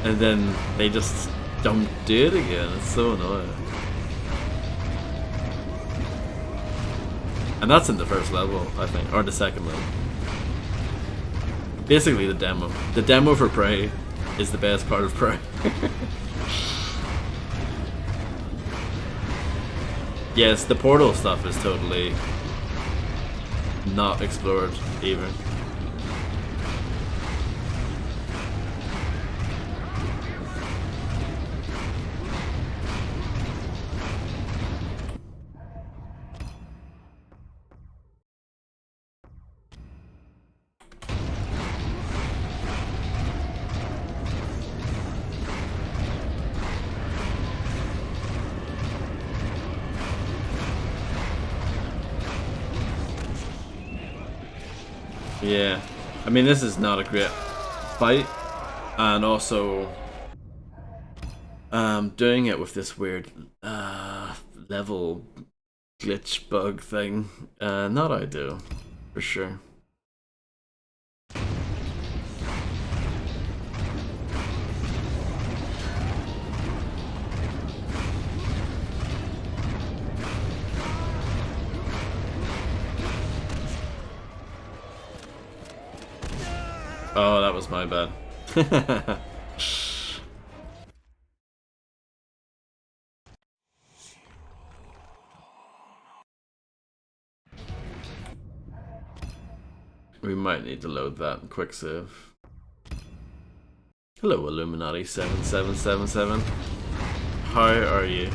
and then they just don't do it again. It's so annoying. And that's in the first level, I think, or the second level. Basically the demo. The demo for Prey is the best part of Prey. Yes, the portal stuff is totally not explored either. Yeah, I mean, this is not a great fight, and also doing it with this weird level glitch bug thing, not ideal, for sure. Oh, that was my bad. We might need to load that quick save. Hello, Illuminati 7777. How are you?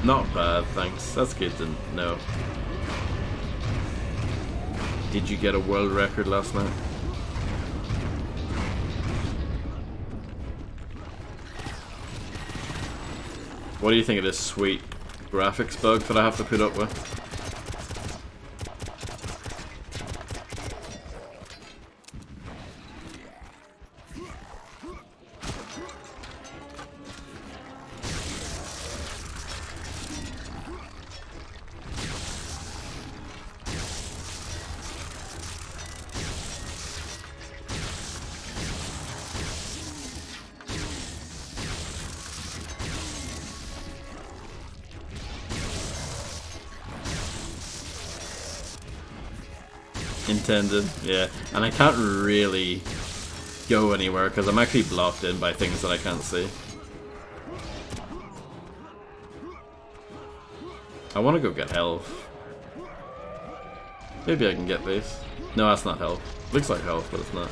Not bad, thanks. That's good to know. Did you get a world record last night? What do you think of this sweet graphics bug that I have to put up with. Intended, yeah. And I can't really go anywhere because I'm actually blocked in by things that I can't see. I want to go get health. Maybe I can get this. No, that's not health. Looks like health, but it's not.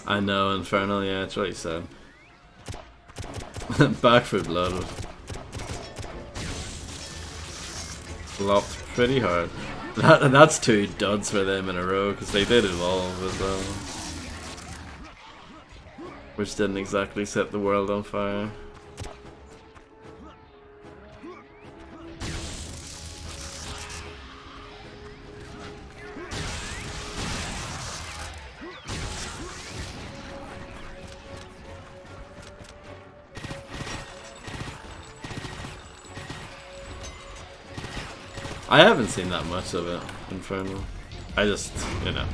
I know, Infernal, yeah, it's what he said. Back for blood. Flopped pretty hard. That's 2 duds for them in a row, because they did evolve as well. Which didn't exactly set the world on fire. I haven't seen that much of it, Infernal. I just, you know,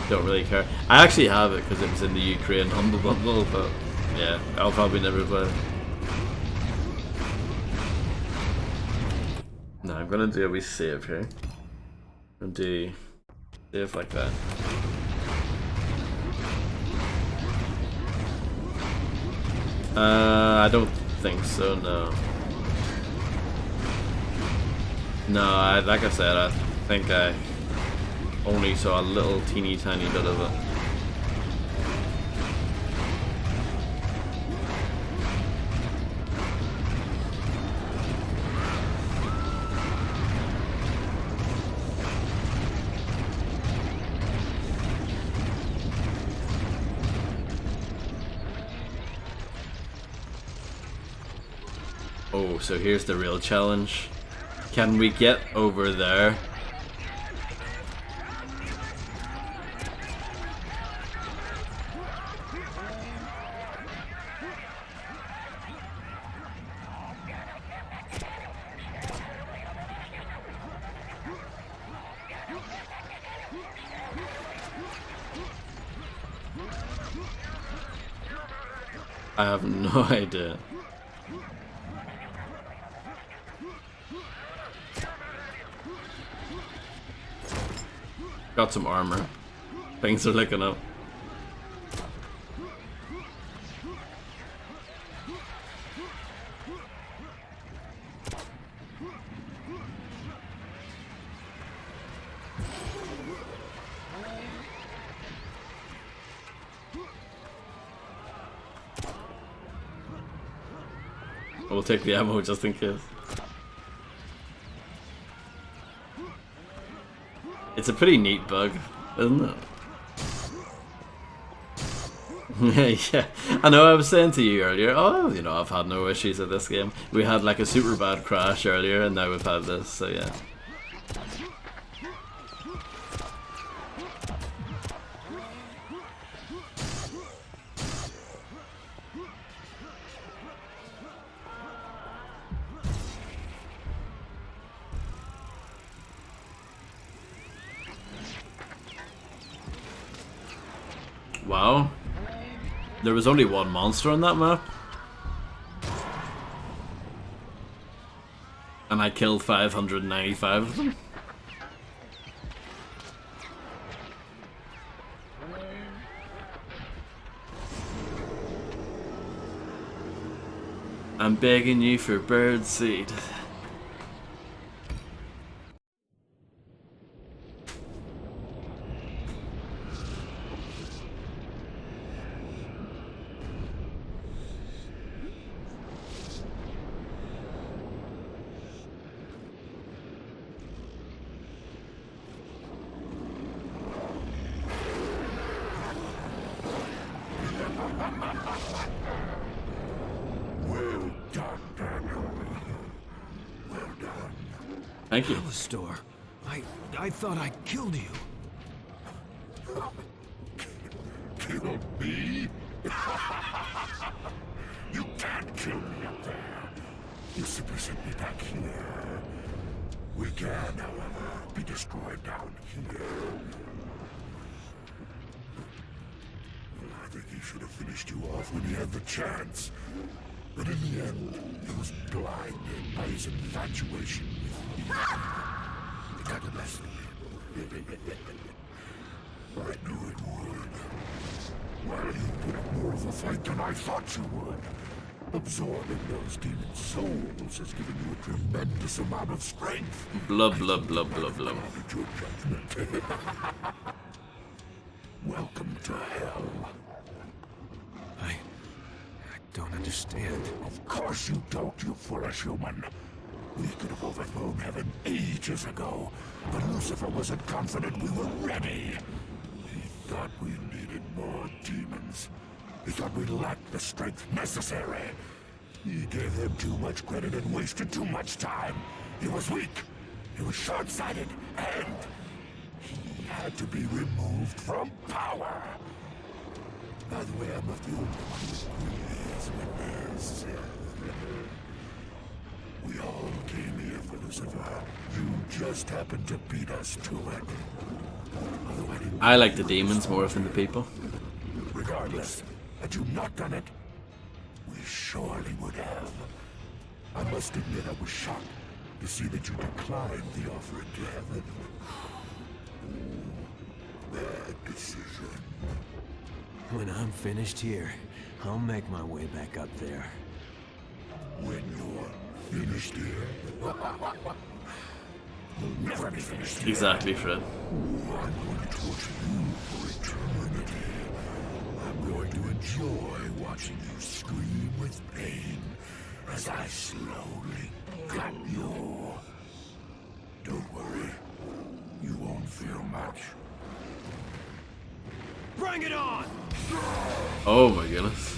don't really care. I actually have it because it was in the Ukraine Humble Bundle, but yeah, I'll probably never play it. No, I'm gonna do a wee save here. I'm gonna do save like that. I don't think so, no. No, like I said, I think I only saw a little teeny tiny bit of it. Oh, so here's the real challenge. Can we get over there? I have no idea. Got some armor. Things are looking up. We'll take the ammo just in case. It's a pretty neat bug, isn't it? Yeah, I know. I was saying to you earlier, oh, you know, I've had no issues with this game. We had like a super bad crash earlier, and now we've had this, so yeah. Wow. There was only one monster on that map. And I killed 595 of them. I'm begging you for bird seed. Thank you. Alistair, I thought I killed you. Kill me? You can't kill me up there. You simply sent me back here. We can, however, be destroyed down here. I think he should have finished you off when he had the chance. But in the end, he was blinded by his infatuation with me. He got the best of me. I knew it would. Well, you put up more of a fight than I thought you would. Absorbing those demon souls has given you a tremendous amount of strength. Blah, blah, blah, blah, blah. Your judgment. Welcome to hell. I don't understand. Of course you don't, you foolish human. We could have overthrown heaven ages ago, but Lucifer wasn't confident we were ready. He thought we needed more demons. He thought we lacked the strength necessary. He gave them too much credit and wasted too much time. He was weak. He was short-sighted, and he had to be removed from power. By the way, I'm not the only one who agrees with this. We all came here for Lucifer. You just happened to beat us to it. I like the demons more than the people. Regardless, had you not done it, we surely would have. I must admit I was shocked to see that you declined the offer to heaven. Bad decision. When I'm finished here, I'll make my way back up there. When you're finished here, you'll never be finished here. Exactly, Fred. I'm going to torture you for eternity. I'm going to enjoy watching you scream with pain as I slowly cut you. Don't worry, you won't feel much. Bring it on! Oh my goodness.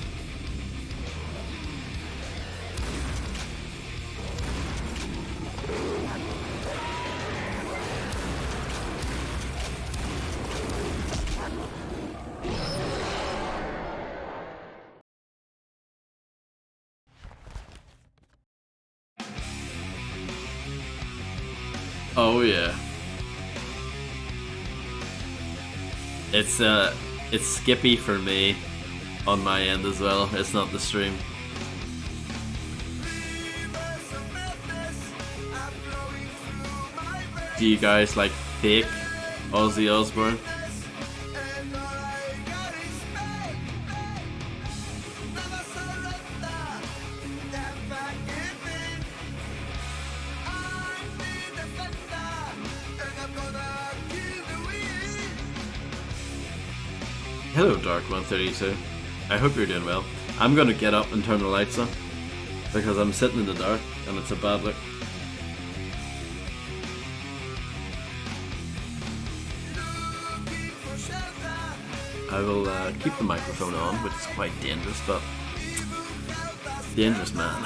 Oh yeah. It's skippy for me on my end as well. It's not the stream. Do you guys like fake Ozzy Osbourne? Hello Dark132. I hope you're doing well. I'm gonna get up and turn the lights on because I'm sitting in the dark and it's a bad look. I will keep the microphone on, which is quite dangerous, but dangerous man.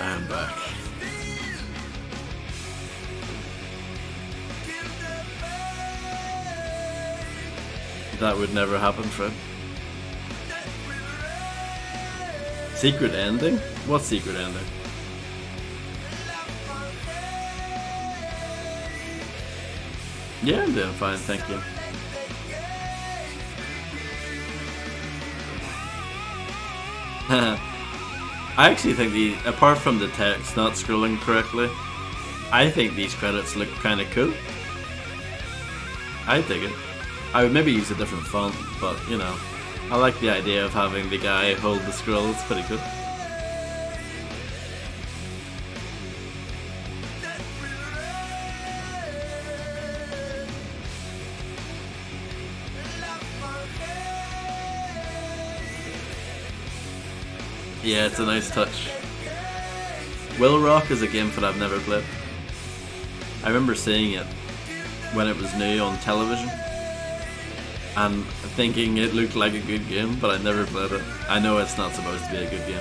I'm back. That would never happen, Fred. Secret ending? What secret ending? Yeah, I'm doing fine, thank you. I actually think apart from the text not scrolling correctly, I think these credits look kind of cool. I dig it. I would maybe use a different font, but you know, I like the idea of having the guy hold the scroll. It's pretty cool. Yeah, it's a nice touch. Will Rock is a game that I've never played. I remember seeing it when it was new on television, and thinking it looked like a good game, but I never played it. I know it's not supposed to be a good game.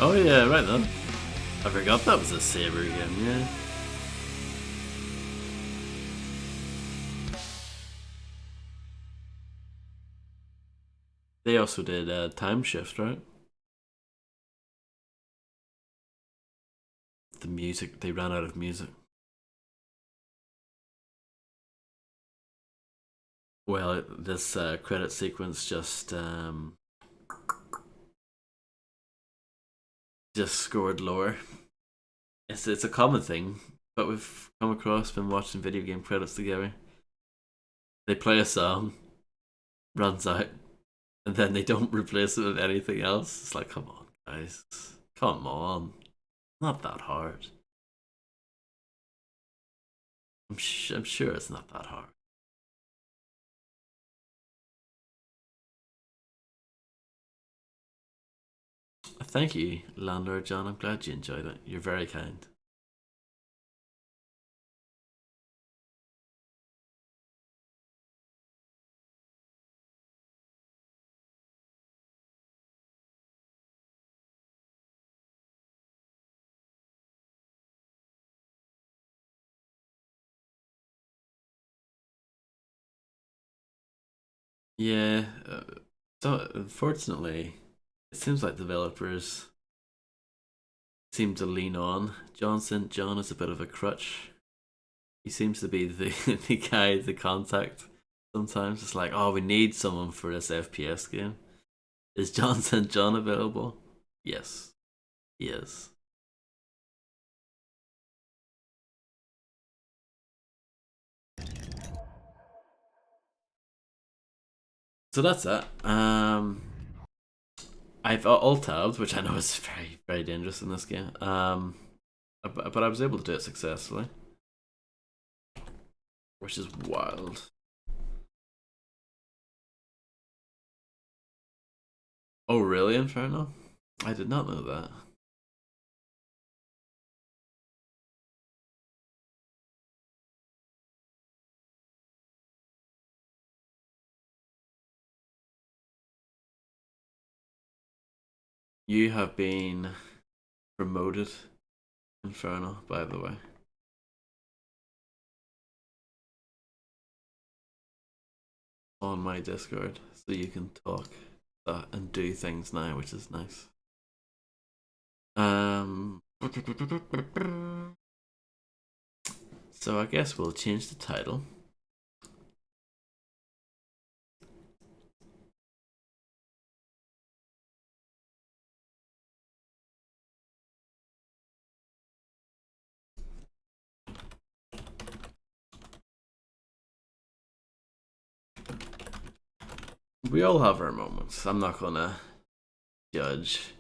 Oh yeah, right then. I forgot that was a Saber game, yeah. They also did Time Shift, right? The music, they ran out of music. Well, this credit sequence just scored lower. It's a common thing, but we've come across been watching video game credits together. They play a song, runs out, and then they don't replace it with anything else. It's like, come on, guys, come on, not that hard. I'm sure it's not that hard. Thank you, Landlord John. I'm glad you enjoyed it. You're very kind. Yeah, so unfortunately, it seems like developers seem to lean on John St. John as a bit of a crutch. He seems to be the the guy to contact. Sometimes it's like, oh, we need someone for this FPS game. Is John St. John available? Yes, he is. So that's that. I've alt tabbed, which I know is very very dangerous in this game. But I was able to do it successfully, which is wild. Oh really, Inferno? I did not know that. You have been promoted, Inferno, by the way. On my Discord, so you can talk and do things now, which is nice. So I guess we'll change the title. We all have our moments. I'm not gonna judge